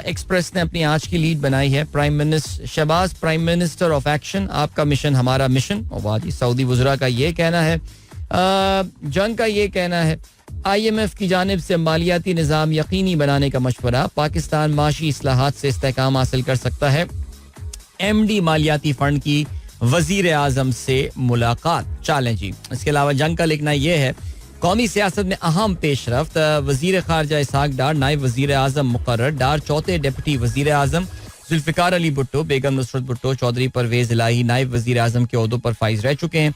एक्सप्रेस ने अपनी आज की लीड बनाई है. Prime minister Shahbaz prime minister of action, आपका मिशन हमारा मिशन. और वाह जी, सऊदी वुज़रा का ये कहना है. जंग का ये कहना है, IMF की जानिब से मालियाती निज़ाम यकीनी बनाने का मशवरा, पाकिस्तान माशी इस्लाहात से इस्तेहकाम हासिल कर सकता है, MD मालियाती फंड की वजीर आजम से मुलाकात। चलें जी, इसके अलावा जंग का लिखना यह है, कौमी सियासत में अहम पेशरफ्त, वजीर खारजा इसहाक डार नायब वजीर आजम मुकर्रर, डार चौथे डिप्टी वजीर आजम, जुल्फिकार अली भुट्टो, बेगम नुसरत भुट्टो, चौधरी परवेज इलाही नायब वजीर आजम के ओहदों पर फाइज रह चुके हैं।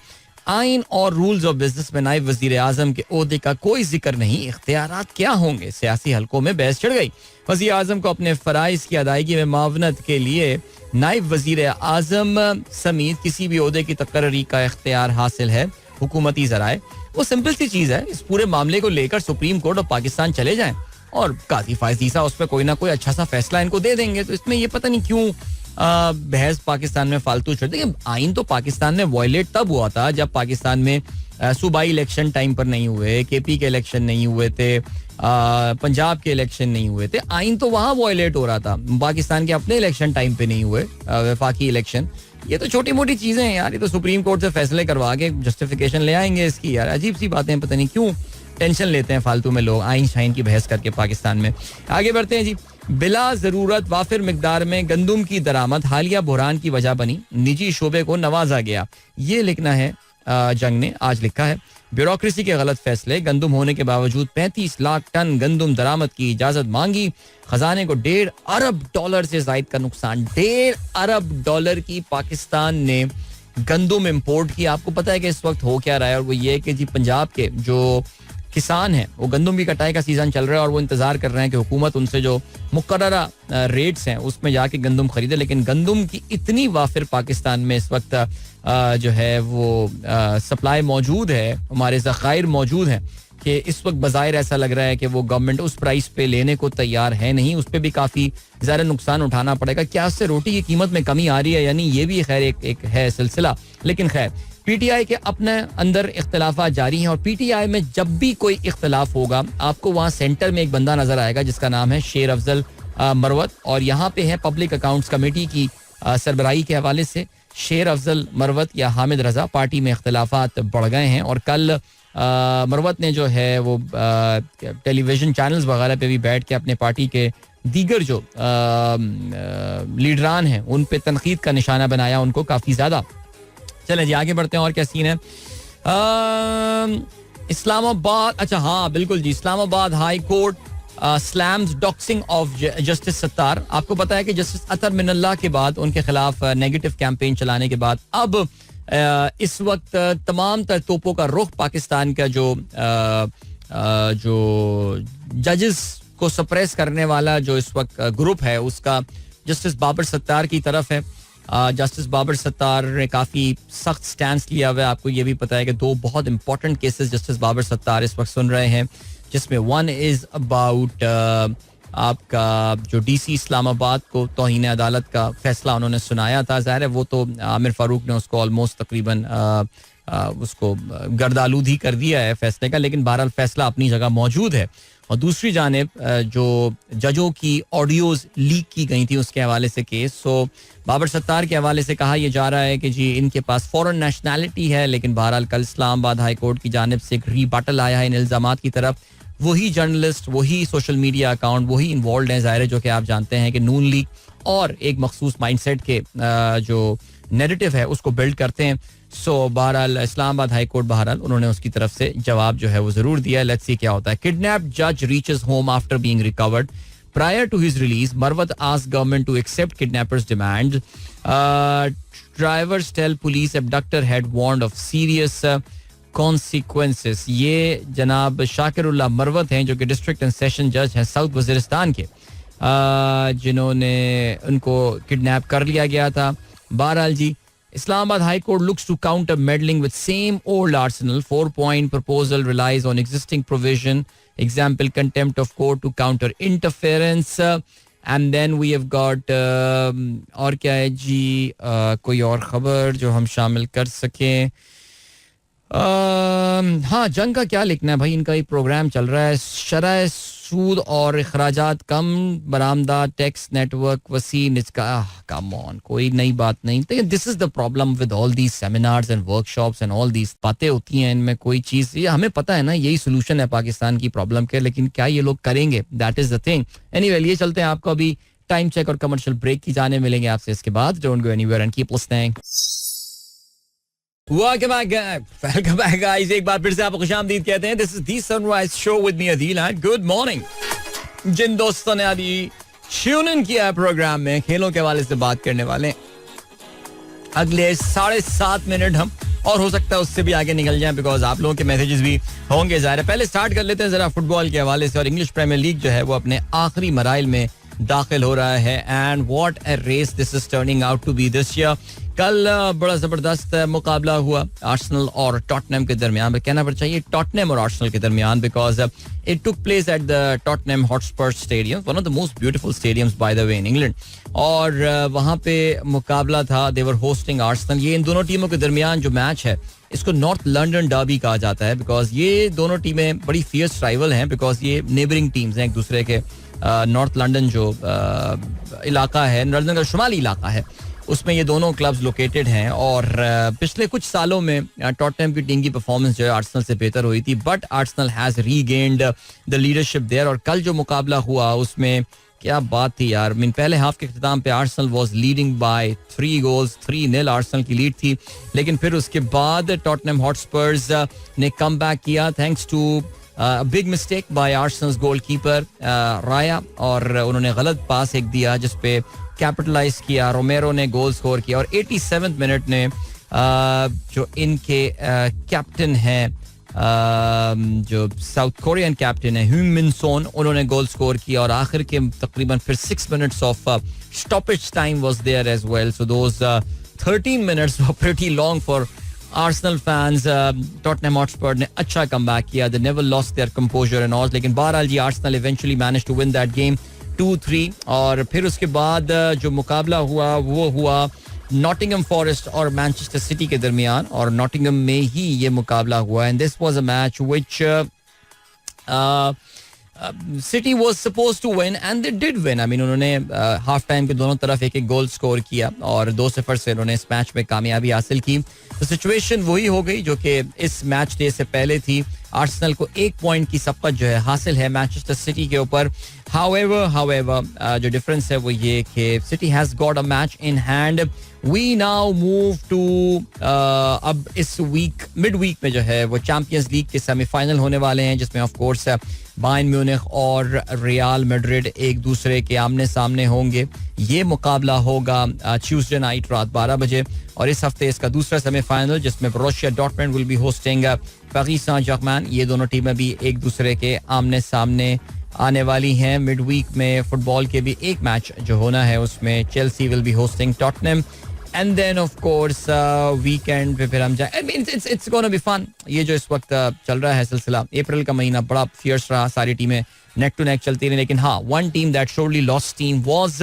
आइन और रूल्स ऑफ बिजनेस में नायब वजीर आजम के ओहदे का कोई जिक्र नहीं, इख्तियारात क्या होंगे, सियासी हलकों में बहस चढ़ गई। वजीर आजम को अपने फराइज की अदायगी में मावनत के लिए नायब वजीर आजम समेत किसी भी ओहदे की तकर्री का इख्तियार हासिल है, हुकूमती जराए। वो सिंपल सी चीज है, इस पूरे मामले को लेकर सुप्रीम कोर्ट और पाकिस्तान चले जाएं और काजी फायज ईसा उस पर कोई ना कोई अच्छा सा फैसला इनको दे देंगे। तो इसमें ये पता नहीं क्यों बहस पाकिस्तान में फालतू छोड़ देंगे। आइन तो पाकिस्तान में वायलेट तब हुआ था जब पाकिस्तान में सूबाई इलेक्शन टाइम पर नहीं हुए, KP के इलेक्शन नहीं हुए थे, पंजाब के इलेक्शन नहीं हुए थे। आइन तो वहां वायलेट हो रहा था, पाकिस्तान के अपने इलेक्शन टाइम पे नहीं हुए, वफाकी इलेक्शन। ये तो छोटी मोटी चीजें हैं यार, ये तो सुप्रीम कोर्ट से फैसले करवा के जस्टिफिकेशन ले आएंगे इसकी। यार अजीब सी बातें, पता नहीं क्यों टेंशन लेते हैं फालतू में लोग आइन शाइन की बहस करके पाकिस्तान में। आगे बढ़ते हैं जी। बिला जरूरत वाफिर मिकदार में गंदुम की दरामद हालिया बहरान की वजह बनी, निजी शोबे को नवाजा गया। ये लिखना है जंग ने आज लिखा है, ब्यूरोक्रेसी के गलत फैसले, गंदुम होने के बावजूद 35 लाख टन गंदुम दरामद की इजाजत मांगी, खजाने को $1.5 अरब से जायद का नुकसान। $1.5 अरब की पाकिस्तान ने गंदुम इंपोर्ट की। आपको पता है कि इस वक्त हो क्या रहा है, और वो ये कि जी पंजाब के जो किसान हैं वो गंदुम की कटाई का सीजन चल रहा है और वो इंतजार कर रहे हैं कि हुकूमत उनसे जो मुकर्ररा रेट्स हैं उसमें जाके गंदुम खरीदे। लेकिन गंदुम की इतनी वाफिर पाकिस्तान में इस वक्त जो है वो सप्लाई मौजूद है, हमारे ज़खायर मौजूद हैं कि इस वक्त बज़ाहिर ऐसा लग रहा है कि वो गवर्नमेंट उस प्राइस पे लेने को तैयार है नहीं, उस पर भी काफ़ी ज़्यादा नुकसान उठाना पड़ेगा। क्या उससे रोटी की कीमत में कमी आ रही है यानी, ये भी खैर एक है सिलसिला। लेकिन खैर PTI के अपने अंदर इख्तलाफात जारी हैं और PTI में जब भी कोई इख्तलाफ होगा आपको वहाँ सेंटर में एक बंदा नजर आएगा जिसका नाम है शेर अफजल मरवत, और यहाँ पे है पब्लिक अकाउंट्स कमेटी की सरबराही के हवाले से शेर अफजल मरवत या हामिद रजा। पार्टी में इख्तलाफात बढ़ गए हैं और कल मरवत ने जो है वो टेलीविजन चैनल्स वगैरह पे भी बैठ के अपने पार्टी के दीगर जो लीडरान हैं उन पे तनकीद का निशाना बनाया उनको काफ़ी ज़्यादा। चलें जी आगे बढ़ते हैं, और क्या सीन है। इस्लामाबाद, अच्छा हाँ बिल्कुल जी, Islamabad high court slams doxxing of justice Sattar. आपको पता है कि जस्टिस अतर मिनल्लाह के बाद उनके खिलाफ नेगेटिव कैंपेन चलाने के बाद अब इस वक्त तमाम तर तोपों का रुख पाकिस्तान का जो जजेस को सप्रेस करने वाला जो इस वक्त ग्रुप है उसका जस्टिस बाबर सत्तार की तरफ है। जस्टिस बाबर सत्तार ने काफ़ी सख्त स्टैंड लिया हुआ है। आपको ये भी पता है कि 2 बहुत important cases justice Babar Sattar इस वक्त सुन रहे हैं, जिसमें वन इज़ अबाउट आपका जो DC इस्लामाबाद को तौहीन अदालत का फैसला उन्होंने सुनाया था। ज़ाहिर है वो तो आमिर फारूक ने उसको ऑलमोस्ट तकरीबन उसको गर्दालूद ही कर दिया है फैसले का, लेकिन बहरहाल फैसला अपनी जगह मौजूद है। और दूसरी जानिब जो जजों की ऑडियोज लीक की गई थी उसके हवाले से केस, सो बाबर सत्तार के हवाले से कहा यह जा रहा है कि जी इनके पास फॉरेन नेशनैलिटी है, लेकिन बहरहाल कल इस्लामाबाद हाई कोर्ट की जानिब से एक रीबटल आया है इन इल्जामात की तरफ। वही जर्नलिस्ट, वही सोशल मीडिया अकाउंट, वही इन्वॉल्व हैं ज़ाहिर है, जो कि आप जानते हैं कि नून लीग और एक मखसूस माइंडसेट के जो नैरेटिव है उसको बिल्ड करते हैं। सो बहरहाल इस्लामाबाद हाई कोर्ट बहरहाल उन्होंने उसकी तरफ से जवाब जो है वो जरूर दिया। लेट्स सी क्या होता है। किडनैप्ड जज reaches home after being recovered. Prior to his release, Marwat asked government to accept kidnappers' demand. Drivers tell police abductor had warned of serious consequences. ये जनाब शाकिरुल्लाह मरवत हैं जो कि डिस्ट्रिक्ट एंड सेशन जज हैं साउथ वजीरिस्तान के, जिन्होंने उनको किडनैप कर लिया गया था। बहरहाल जी Islamabad High Court looks to counter meddling with same old arsenal. 4-point proposal relies on existing provision. Example, contempt of court to counter interference. And then we have got और क्या है जी, कोई और खबर जो हम शामिल कर सकें। हाँ, जंग का क्या लिखना है भाई, इनका ही प्रोग्राम चल रहा है। शरह सूद और अखराजात कम, बरामदा टैक्स नेटवर्क वसी निचका. कम ऑन, कोई नई बात नहीं. This is the problem with all these seminars and workshops and all these बातें होती हैं, इनमें कोई चीज, ये हमें पता है ना, यही सोल्यूशन है पाकिस्तान की प्रॉब्लम के, लेकिन क्या ये लोग करेंगे? That is the thing. Anyway, ये चलते हैं, आपको अभी टाइम चेक और कमर्शियल ब्रेक की जाने मिलेंगे आपसे इसके बाद. Don't go anywhere and keep listening. Welcome back guys. एक बार फिर से आपको खुशामदीद कहते हैं. This is the Sunrise Show with me Adil and good morning. जिन दोस्तों ने अभी ट्यून इन किया है प्रोग्राम में, खेलों के हवाले से बात करने वाले हैं. अगले 7.5 मिनट हम, और हो सकता है उससे भी आगे निकल जाएं, बिकॉज आप लोगों के मैसेजेस भी होंगे. ज़ाहिर है पहले स्टार्ट कर लेते हैं जरा फुटबॉल के हवाले से. और इंग्लिश प्रीमियर लीग जो है वो अपने आखिरी मराइल में दाखिल हो रहा है. And what a race this is turning out to be this year. कल बड़ा जबरदस्त मुकाबला हुआ आर्सेनल और टॉटनहम के दरमियान. कहना पड़ चाहिए टॉटनहम और आर्सेनल के दरमियान, because it took place at the Tottenham Hotspur stadium, one of the most beautiful stadiums by the way in England. और वहां पे मुकाबला था. दे वर होस्टिंग आर्सेनल. ये इन दोनों टीमों के दरमियान जो मैच है, इसको नॉर्थ लंदन डर्बी कहा जाता है, बिकॉज ये दोनों टीमें बड़ी फियर्स राइवल हैं, बिकॉज ये नेबरिंग टीम्स हैं एक दूसरे के. नॉर्थ लंदन जो इलाका है, लंदन का शुमाली इलाका है, उसमें ये दोनों क्लब्स लोकेटेड हैं. और पिछले कुछ सालों में टॉटनहम की टीम की परफॉर्मेंस जो है आर्सेनल से बेहतर हुई थी, but Arsenal has regained the leadership there. और कल जो मुकाबला हुआ उसमें क्या बात थी यार. पहले हाफ के इख्तिताम पे Arsenal was leading by 3 goals, 3-0 Arsenal की लीड थी. लेकिन फिर उसके बाद टॉटनहम हॉटस्पर्स ने कम बैक किया thanks to big mistake by Arsenal's goalkeeper Raya. और उन्होंने गलत पास एक दिया जिसपे कैपिटलाइज किया. रोमेरो ने गोल स्कोर किया और 87वें मिनट ने जो इनके कैप्टन हैं, जो साउथ कोरियन कैप्टन है ह्यूम मिन सोन, उन्होंने गोल स्कोर किया. और आखिर के तकरीबन फिर 6 minutes of stoppage time was there as well. So those 13 minutes were pretty long for Arsenal fans. Tottenham Hotspur ने अच्छा कमबैक किया. They never lost their composure and all. लेकिन बहरहाल जी Arsenal eventually managed to win that game 2-3. और फिर उसके बाद जो मुकाबला हुआ वो हुआ नॉटिंघम फॉरेस्ट और मैनचेस्टर सिटी के दरमियान. और नॉटिंघम में ही ये मुकाबला हुआ. And this was a match which City was supposed to win and they did win. उन्होंने हाफ टाइम के दोनों तरफ एक गोल स्कोर किया और 2-0 से उन्होंने इस मैच में कामयाबी हासिल की. तो सिचुएशन वही हो गई जो कि इस मैच डे से पहले थी. आर्सेनल को 1 पॉइंट की सबकत जो है हासिल है मैनचेस्टर सिटी के ऊपर. However, जो डिफरेंस है वो ये कि City has got a match in hand. We now move to अब इस वीक मिड वीक में जो है वो चैंपियंस लीग के सेमीफाइनल होने वाले हैं, जिसमें ऑफ कोर्स बायर्न म्यूनिख और रियल मैड्रिड एक दूसरे के आमने सामने होंगे. ये मुकाबला होगा ट्यूसडे नाइट रात 12 बजे. और इस हफ्ते इसका दूसरा सेमीफाइनल जिसमें Borussia Dortmund will be hosting Paris Saint-Germain. ये दोनों टीमें भी एक दूसरे के आमने सामने आने वाली हैं. मिड वीक में फुटबॉल के भी एक मैच जो होना है उसमें Chelsea will be hosting Tottenham. And then of course weekend पे फिर हम जाए. It's gonna be fun. ये जो इस वक्त चल रहा है सिलसिला, अप्रैल का महीना बड़ा फियर्स रहा. सारी टीमें नेक टू नेक चलती रही. लेकिन हाँ, one team that surely lost team was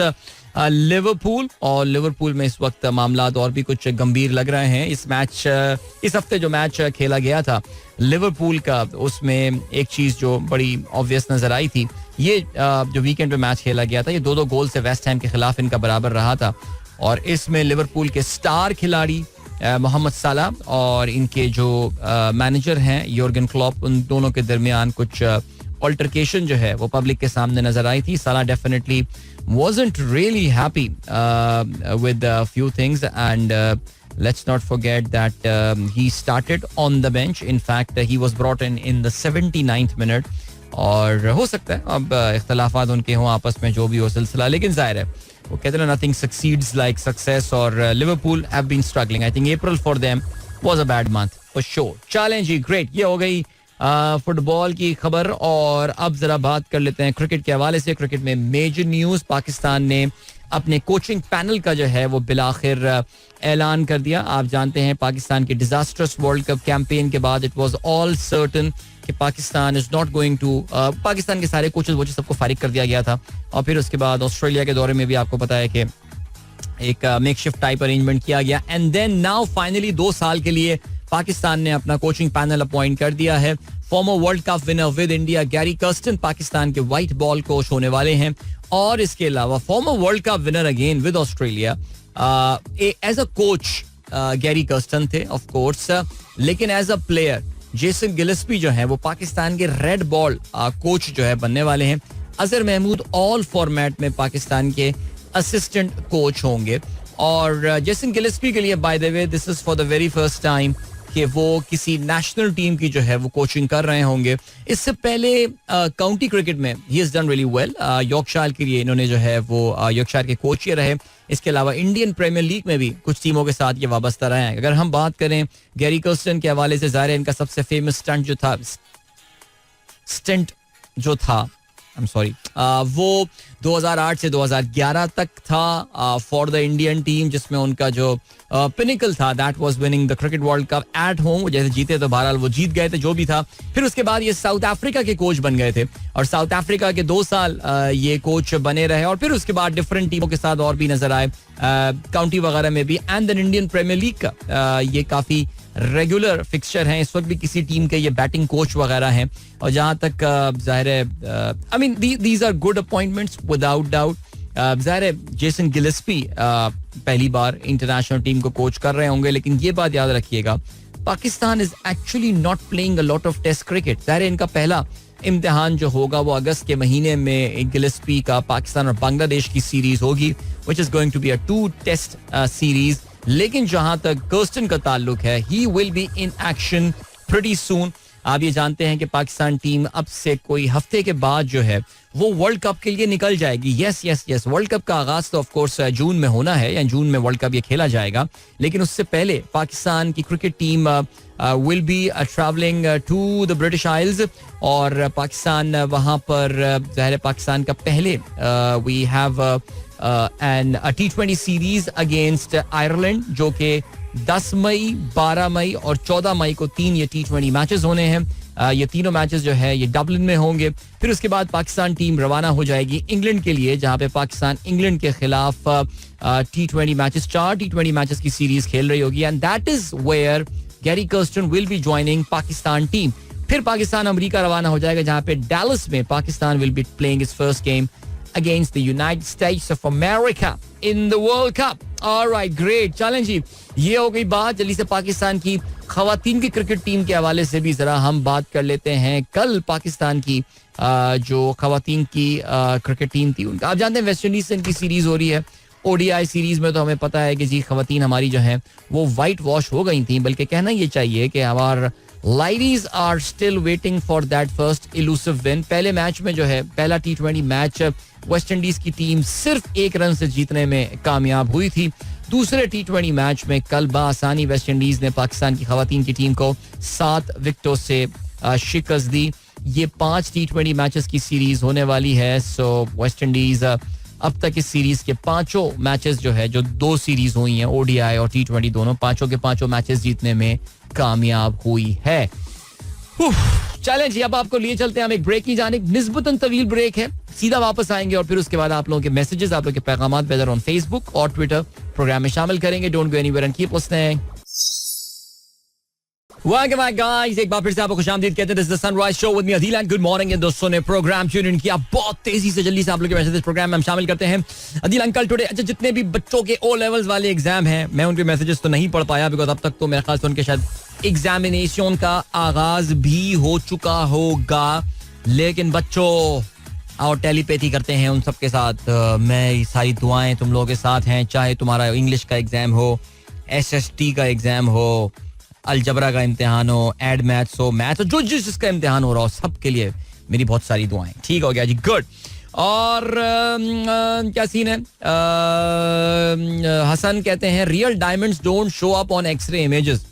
Liverpool. और लिवरपूल में इस वक्त मामलात और भी कुछ गंभीर लग रहे हैं. इस हफ्ते जो मैच खेला गया था लिवरपूल का, उसमें एक चीज जो बड़ी ऑब्वियस नजर आई थी, ये जो वीकेंड पे मैच खेला गया था ये 2-2 गोल से वेस्ट हैम के खिलाफ इनका बराबर रहा था. और इसमें लिवरपूल के स्टार खिलाड़ी मोहम्मद साला और इनके जो मैनेजर हैं योर्गन क्लॉप, उन दोनों के दरमियान कुछ ऑल्टरकेशन जो है वो पब्लिक के सामने नजर आई थी. साला definitely wasn't really happy with a few things and let's not forget that he started on the bench. In fact, he was brought in the 79th minute. और हो सकता है अब इख्तलाफात उनके हों आपस में, जो भी हो सिलसिला, लेकिन जाहिर है वो कहते हैं nothing succeeds like success. और Liverpool have been struggling. I think April for them was a bad month for sure. चलें जी, ग्रेट. ये हो गई फुटबॉल की खबर. और अब जरा बात कर लेते हैं क्रिकेट के हवाले से. क्रिकेट में मेजर न्यूज, पाकिस्तान ने अपने कोचिंग पैनल का जो है वो बिलाखिर ऐलान कर दिया. आप जानते हैं पाकिस्तान के डिजास्टर्स वर्ल्ड कप कैंपेन के बाद इट वाज ऑल सर्टन कि Pakistan is not going to, Pakistan के सारे कोचेस वोचेस सबको फारिग कर दिया गया था. और फिर उसके बाद ऑस्ट्रेलिया के दौरे में भी आपको पता है कि एक मेकशिफ्ट टाइप अरेंजमेंट किया गया. एंड देन नाउ फाइनली 2 साल के लिए पाकिस्तान ने अपना कोचिंग पैनल अपॉइंट कर दिया है. Farmer world cup winner with India Gary Kirsten Pakistan के व्हाइट बॉल कोच होने वाले हैं. और इसके अलावा former world cup winner again with Australia as a coach Gary Kirsten थे ऑफ कोर्स, लेकिन as a player Jason Gillespie जो है वो पाकिस्तान के रेड बॉल कोच जो है बनने वाले हैं. अजहर महमूद ऑल फॉर्मेट में पाकिस्तान के असिस्टेंट कोच होंगे. और जेसन गिलेस्पी के लिए by the way this is for the very first time कि वो किसी नेशनल टीम की जो है वो कोचिंग कर रहे होंगे. इससे पहले काउंटी क्रिकेट में he has done really well. Yorkshire के लिए इन्होंने जो है वो यॉर्कशायर के कोच ये रहे. इसके अलावा इंडियन प्रीमियर लीग में भी कुछ टीमों के साथ ये वाबस्ता रहे हैं. अगर हम बात करें गैरी कर्स्टन के हवाले से, ज़ाहिर है इनका सबसे फेमस स्टंट जो था वो 2008 से 2011 तक था फॉर द इंडियन टीम, जिसमें उनका जो पिनिकल था that was winning the cricket world cup at home. जैसे जीते तो बहरहाल वो जीत गए थे जो भी था. फिर उसके बाद ये साउथ अफ्रीका के कोच बन गए थे और साउथ अफ्रीका के 2 साल ये कोच बने रहे. और फिर उसके बाद डिफरेंट टीमों के साथ और भी नजर आए काउंटी वगैरह में भी. And the Indian Premier League का ये काफी रेगुलर फिक्सचर हैं. इस वक्त भी किसी टीम के ये बैटिंग कोच वगैरह हैं. और जहां तक जाहिर है I mean these are good appointments without doubt. जाहिर है जेसन गिलेस्पी पहली बार इंटरनेशनल टीम को कोच कर रहे होंगे, लेकिन ये बात याद रखिएगा Pakistan is actually not playing a lot of test cricket. जाहिर है इनका पहला इम्तिहान जो होगा वो अगस्त के महीने में गिलेस्पी का पाकिस्तान और बांग्लादेश की सीरीज होगी, which is going to be a 2 test series. लेकिन जहां तक कर्स्टन का ताल्लुक है he will be in action pretty soon. आप ये जानते हैं कि पाकिस्तान टीम अब से कोई हफ्ते के बाद जो है वो वर्ल्ड कप के लिए निकल जाएगी. यस वर्ल्ड कप का आगाज तो ऑफ कोर्स जून में होना है, या जून में वर्ल्ड कप ये खेला जाएगा. लेकिन उससे पहले पाकिस्तान की cricket team will be travelling to the British Isles. और पाकिस्तान वहां पर ज़ाहिर है पाकिस्तान का पहले we have an T20 series against Ireland, जो कि 10 मई, 12 मई और 14 मई को 3 ये T20 मैचेस होने हैं. ये तीनों मैचेस जो है ये डबलिन में होंगे. फिर उसके बाद पाकिस्तान टीम रवाना हो जाएगी इंग्लैंड के लिए, जहां पे पाकिस्तान इंग्लैंड के खिलाफ T20 मैचेस 4 T20 मैचेस की सीरीज खेल रही होगी. And that is where Gary Kirsten will be joining Pakistan team. फिर पाकिस्तान अमेरिका रवाना हो जाएगा, जहां पे डैलस में Pakistan will be playing it's first game against the United States of America in the World Cup. All right, great. चलें जी, ये हो गई बात. जल्दी से पाकिस्तान की खवातीन की क्रिकेट टीम के हवाले से भी जरा हम बात कर लेते हैं. कल पाकिस्तान की जो खवातीन की क्रिकेट टीम थी उनका, आप जानते हैं वेस्ट इंडीज से इनकी सीरीज हो रही है. ODI सीरीज में तो हमें पता है कि जी खवातीन हमारी जो है वो वाइट वॉश हो गई थी, बल्कि कहना ये चाहिए कि हमारे Ladies are still waiting for that first elusive win. पहले मैच में जो है पहला T20 मैच वेस्ट इंडीज की टीम सिर्फ 1 रन से जीतने में कामयाब हुई थी. दूसरे T20 मैच में कल बासानी वेस्ट इंडीज ने पाकिस्तान की खवातीन की टीम को 7 विकेटों से शिकस्त दी. ये 5 T20 मैचेस की सीरीज होने वाली है. सो वेस्ट इंडीज अब तक इस सीरीज के 5 मैचेस जो है, जो 2 सीरीज हुई हैं ODI और T20 दोनों, 5 के 5 मैचेस जीतने में कामयाब हुई है. चलें जी, अब आपको लिए चलते हैं हम एक ब्रेक की जानिब. निस्बतन तवील ब्रेक है, सीधा वापस आएंगे और फिर उसके बाद आप लोगों के मैसेजेस, आप लोगों के पैगामात वेदर ऑन फेसबुक और ट्विटर प्रोग्राम में शामिल करेंगे. Don't go anywhere and keep listening. Welcome back guys, एक बार फिर से आपको खुशामदीद कहते हैं. This is the Sunrise Show with me Adil and good morning. इन दोस्तों ने प्रोग्राम ट्यून इन किया बहुत तेजी से, जल्दी से आप लोग के मैसेज प्रोग्राम में हम शामिल करते हैं. अदील अंकल टुडे, अच्छा जितने भी बच्चों के O लेवल्स वाले एग्जाम हैं, मैं उनके मैसेजेस तो नहीं पढ़ पाया बिकॉज अब तक तो मेरे ख्याल से उनके शायद एग्जामिनेशन का आगाज भी हो चुका होगा. लेकिन बच्चों और टेलीपैथी करते हैं उन सब के साथ. मैं सारी दुआएं तुम लोगों के साथ हैं, चाहे तुम्हारा इंग्लिश का एग्जाम हो, SST का एग्जाम हो, अलजबरा का इम्तिहान हो, एड मैथ्स हो, मैथ हो, जो जिसका इम्तिहान हो रहा हो, सबके लिए मेरी बहुत सारी दुआएं. ठीक हो गया जी, गुड. और क्या सीन है? हसन कहते हैं real diamonds don't show up on x-ray images.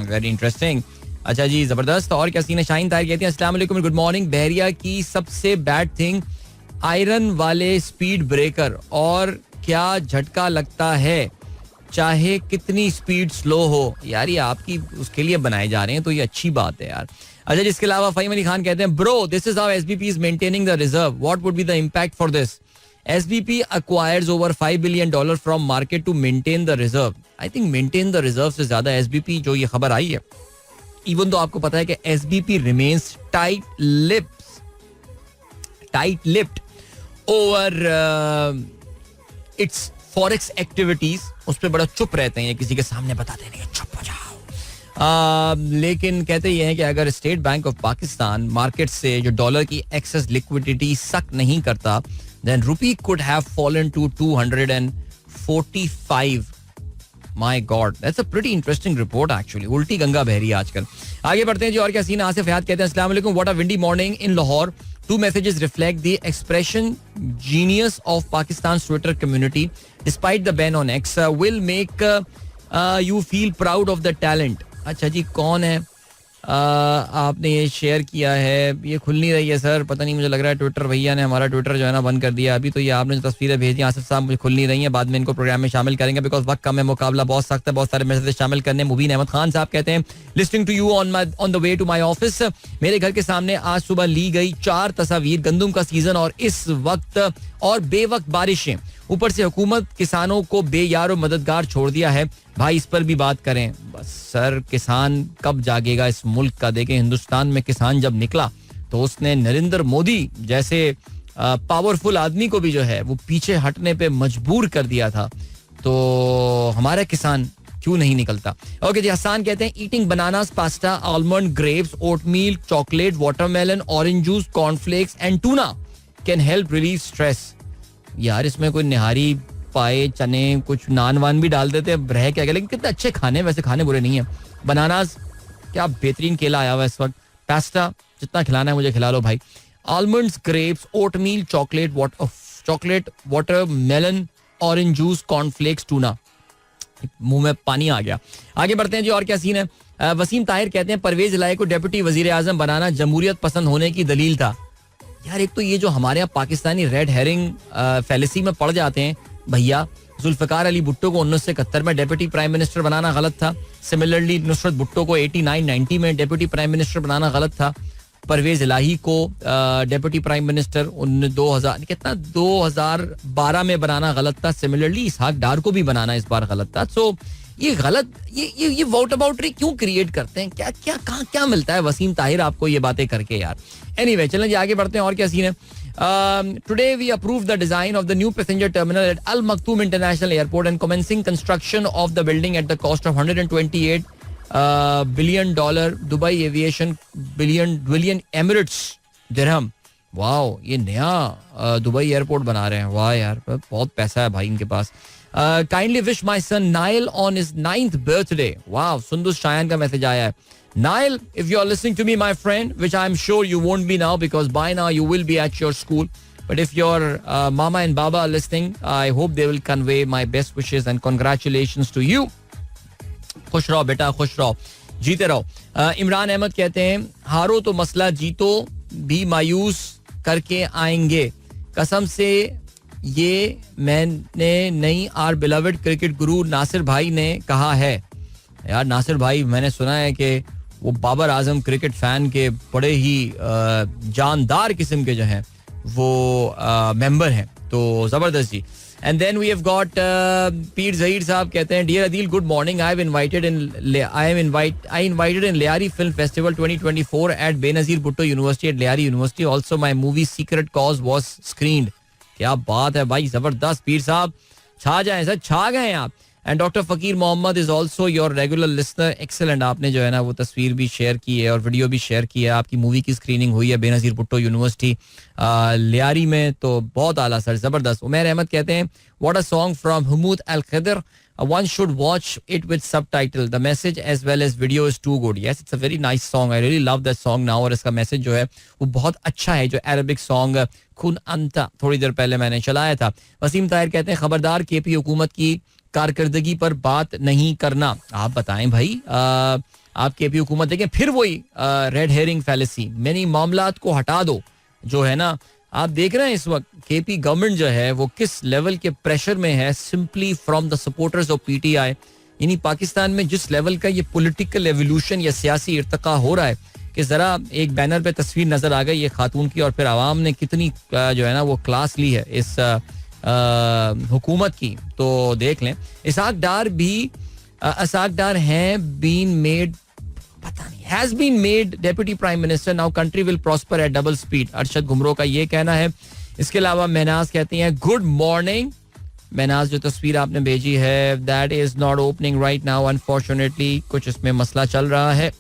Very interesting. अच्छा जी, जबरदस्त. और क्या सीन है? शाहीन ताहिर कहते हैं अस्सलाम वालेकुम, गुड मॉर्निंग. बहरिया की सबसे बैड थिंग आयरन वाले स्पीड ब्रेकर, और क्या झटका लगता है चाहे कितनी स्पीड स्लो हो. यार ये आपकी उसके लिए बनाए जा रहे हैं तो ये अच्छी बात है यार. अच्छा, जिसके अलावा फहीम अली खान कहते हैं bro this is how SBP is maintaining the reserve, what would be the impact for this. SBP acquires over $5 billion from market to maintain the reserve. I think maintain the reserve से ज्यादा SBP जो ये खबर आई है इवन तो आपको पता है कि SBP remains tight lipped over it's forex activities. उस पर बड़ा चुप रहते हैं, किसी के सामने बताते नहीं, चुप हो जाओ. लेकिन कहते ये हैं कि अगर State Bank of Pakistan market से जो डॉलर की एक्सेस लिक्विडिटी सक नहीं करता, then rupee could have fallen to 245. My God, that's a pretty interesting report actually. उल्टी गंगा बह रही है आजकल. आगे बढ़ते हैं जी. और क्या सीन. आसिफ हयात कहते हैं अस्सलाम वालेकुम, what a windy morning in Lahore. Two messages reflect the expression genius of Pakistan's Twitter community despite the ban on X. Will make you feel proud of the talent. अच्छा जी, कौन है? आपने ये शेयर किया है, ये खुल नहीं रही है सर. पता नहीं, मुझे लग रहा है ट्विटर भैया ने हमारा ट्विटर जो है ना बंद कर दिया. अभी तो ये आपने जो तस्वीरें भेजी आसिफ साहब, मुझे खुल नहीं रही है. बाद में इनको प्रोग्राम में शामिल करेंगे बिकॉज वक्त कम है, मुकाबला बहुत सख्त है. बहुत सारे मैसेज शामिल करने. मुबीन अहमद खान साहब कहते हैं listening to you on the way to my office. मेरे घर के सामने आज सुबह ली गई 4 तस्वीर. गंदम का सीजन और इस वक्त और बेवक्त बारिशें, ऊपर से हुकूमत किसानों को बेयार और मददगार छोड़ दिया है. भाई इस पर भी बात करें. बस सर, किसान कब जागेगा इस मुल्क का. देखें, हिंदुस्तान में किसान जब निकला तो उसने नरेंद्र मोदी जैसे पावरफुल आदमी को भी जो है वो पीछे हटने पे मजबूर कर दिया था. तो हमारा किसान क्यों नहीं निकलता. ओके जी. हसान कहते हैं eating bananas, pasta, almond, grapes, oatmeal, chocolate, watermelon, orange juice, cornflakes and tuna can help relieve stress. यार इसमें कोई निहारी, पाए, चने, कुछ नान वान भी डाल देते हैं, रह क्या गया. लेकिन कितने अच्छे खाने, वैसे खाने बुरे नहीं है. बनानास, क्या बेहतरीन केला आया हुआ इस वक्त. पास्ता, जितना खिलाना है मुझे खिला लो भाई. Almonds, grapes, oatmeal, chocolate, watermelon, orange juice, cornflakes, tuna. मुंह में पानी आ गया. आगे बढ़ते हैं जी. और क्या सीन है. वसीम ताहिर कहते हैं परवेज इलाही को डिप्टी वजीर आजम बनाना जमहूरियत पसंद होने की दलील था. यार एक तो ये जो हमारे यहाँ पाकिस्तानी रेड हेरिंग फैलेसी में पड़ जाते हैं भैया. जुल्फिकार अली भुट्टो को 1971 में डेप्यूटी प्राइम मिनिस्टर बनाना गलत था. सिमिलरली नुसरत भुट्टो को 89-90 में डेप्यूटी प्राइम मिनिस्टर बनाना गलत था. परवेज इलाही को डेप्यूटी प्राइम मिनिस्टर 2012 में बनाना गलत था. सिमिलरली इसहाक डार को भी बनाना इस बार गलत था. सो ये गलत, ये वोट अबाउटरी क्यों क्रिएट करते हैं. क्या क्या कहाँ क्या मिलता है वसीम ताहिर आपको ये बातें करके यार. एनीवे चलें जी आगे बढ़ते हैं. और क्या सीन है. Today we approved the design of the new passenger terminal at Al Maktoum International Airport and commencing construction of the building at the cost of $128 billion. Dubai Aviation billion Emirates dirham. Wow, ये नया दुबई एयरपोर्ट बना रहे हैं. वाह यार, बहुत पैसा है भाई इनके पास. Kindly wish my son Nail on his 9th birthday. Wow, सुंदुस Shayan का मैसेज आया है. Nail, if you are listening to me, my friend, which I'm sure you won't be now because by now you will be at your school. But if your mama and baba are listening, I hope they will convey my best wishes and congratulations to you. खुश रहो बेटा, खुश रहो, जीते रहो. इमरान अहमद कहते हैं हारो तो मसला, जीतो भी मायूस करके आएंगे. कसम से ये मैंने नहीं, आर बिलवड क्रिकेट गुरु नासिर भाई ने कहा है. यार नासिर भाई, मैंने सुना है कि वो बाबर आजम क्रिकेट फैन के बड़े ही जानदार किस्म के जो हैं वो मेंबर हैं. तो जबरदस्त जी. And then we have got Pir Zaheer sahab कहते हैं dear Adeel, good morning. I invited in Lyari film festival 2024 at Benazir Bhutto university at Lyari university. Also my movie secret cause was screened. क्या बात है भाई, जबरदस्त. पीर साहब छा जाएं सर, छा गए आप. And doctor Fakir Mohammad is also your regular listener. Excellent. आपने जो है ना वो तस्वीर भी शेयर की है और वीडियो भी शेयर की है. आपकी मूवी की स्क्रीनिंग हुई है बेनजीर भुट्टो यूनिवर्सिटी लियारी में. तो बहुत आला सर, जबरदस्त. उमर अहमद कहते हैं what a song from Humood Al Khader. One should watch it with subtitle. The message as well as video is too good. Yes, it's a very nice song. I really love that song now. और इसका मैसेज जो है वो बहुत अच्छा है. जो अरबिक सॉन्ग खुन अंता थोड़ी देर पहले मैंने चलाया था. वसीम ताहिर कहते हैं खबरदार केपी हुकूमत की कारकर्दगी पर बात नहीं करना. आप बताएं भाई, आप केपी हुकूमत देखें फिर वही रेड हेरिंग फैलेसी. मैंने मामलात को हटा दो जो है ना. आप देख रहे हैं इस वक्त केपी गवर्नमेंट जो है वो किस लेवल के प्रेशर में है, simply from the supporters of PTI. यानी पाकिस्तान में जिस लेवल का ये पॉलिटिकल एवोल्यूशन या सियासी इर्तिका हो रहा है कि जरा एक बैनर पे तस्वीर नजर आ गई ये खातून की और फिर आवाम ने कितनी जो है ना वो क्लास ली है इस हुकूमत की. तो देख लें. इसहाक डार हैं बीन मेड पता नहीं, has been made deputy prime minister, now country will prosper at double speed, Arshad Ghumro का ये कहना है. इसके अलावा महनाज कहती हैं गुड मॉर्निंग. महनाज जो तस्वीर आपने भेजी है, that is not opening right now unfortunately, कुछ इसमें मसला चल रहा है.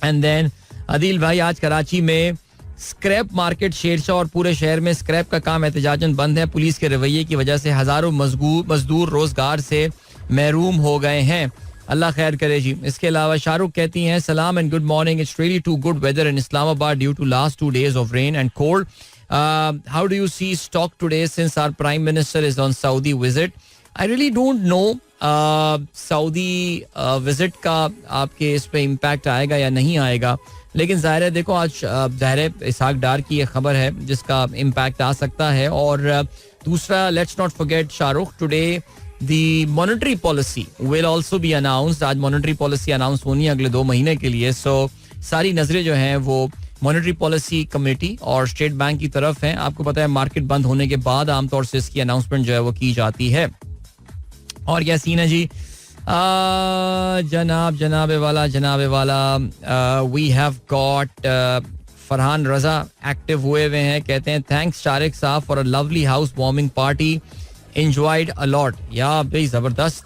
एंड देन आदिल भाई, आज कराची में स्क्रैप मार्केट शेरशाह और पूरे शहर में स्क्रैप का काम एहतजाजन बंद है. पुलिस के रवैये की वजह से हजारों मजदूर रोजगार से महरूम हो गए हैं. अल्लाह खैर करे जी. इसके अलावा शाहरुख कहती हैं सलाम and good morning, it's really too good weather in Islamabad due to last 2 days of rain and cold. How do you see stock today since our prime minister is on Saudi visit? I really don't know Saudi visit का आपके इस पे इम्पैक्ट आएगा या नहीं आएगा, लेकिन जाहिर है देखो आज ज़ाहिर इसहाक डार की ये खबर है जिसका इम्पैक्ट आ सकता है. और दूसरा, let's not forget Shahrukh, today the monetary policy will also be announced. आज मॉनेटरी पॉलिसी अनाउंस होनी है अगले 2 महीने के लिए. सो सारी नजरें जो हैं वो मॉनेटरी पॉलिसी कमेटी और स्टेट बैंक की तरफ हैं. आपको पता है मार्केट बंद होने के बाद आमतौर से इसकी अनाउंसमेंट जो है वो की जाती है. और क्या सीन है जी? जनाब वाला we have got Farhan Raza active हुए हैं. कहते हैं थैंक्स शारिक साहब for a lovely house warming party, enjoyed a lot. या भाई जबरदस्त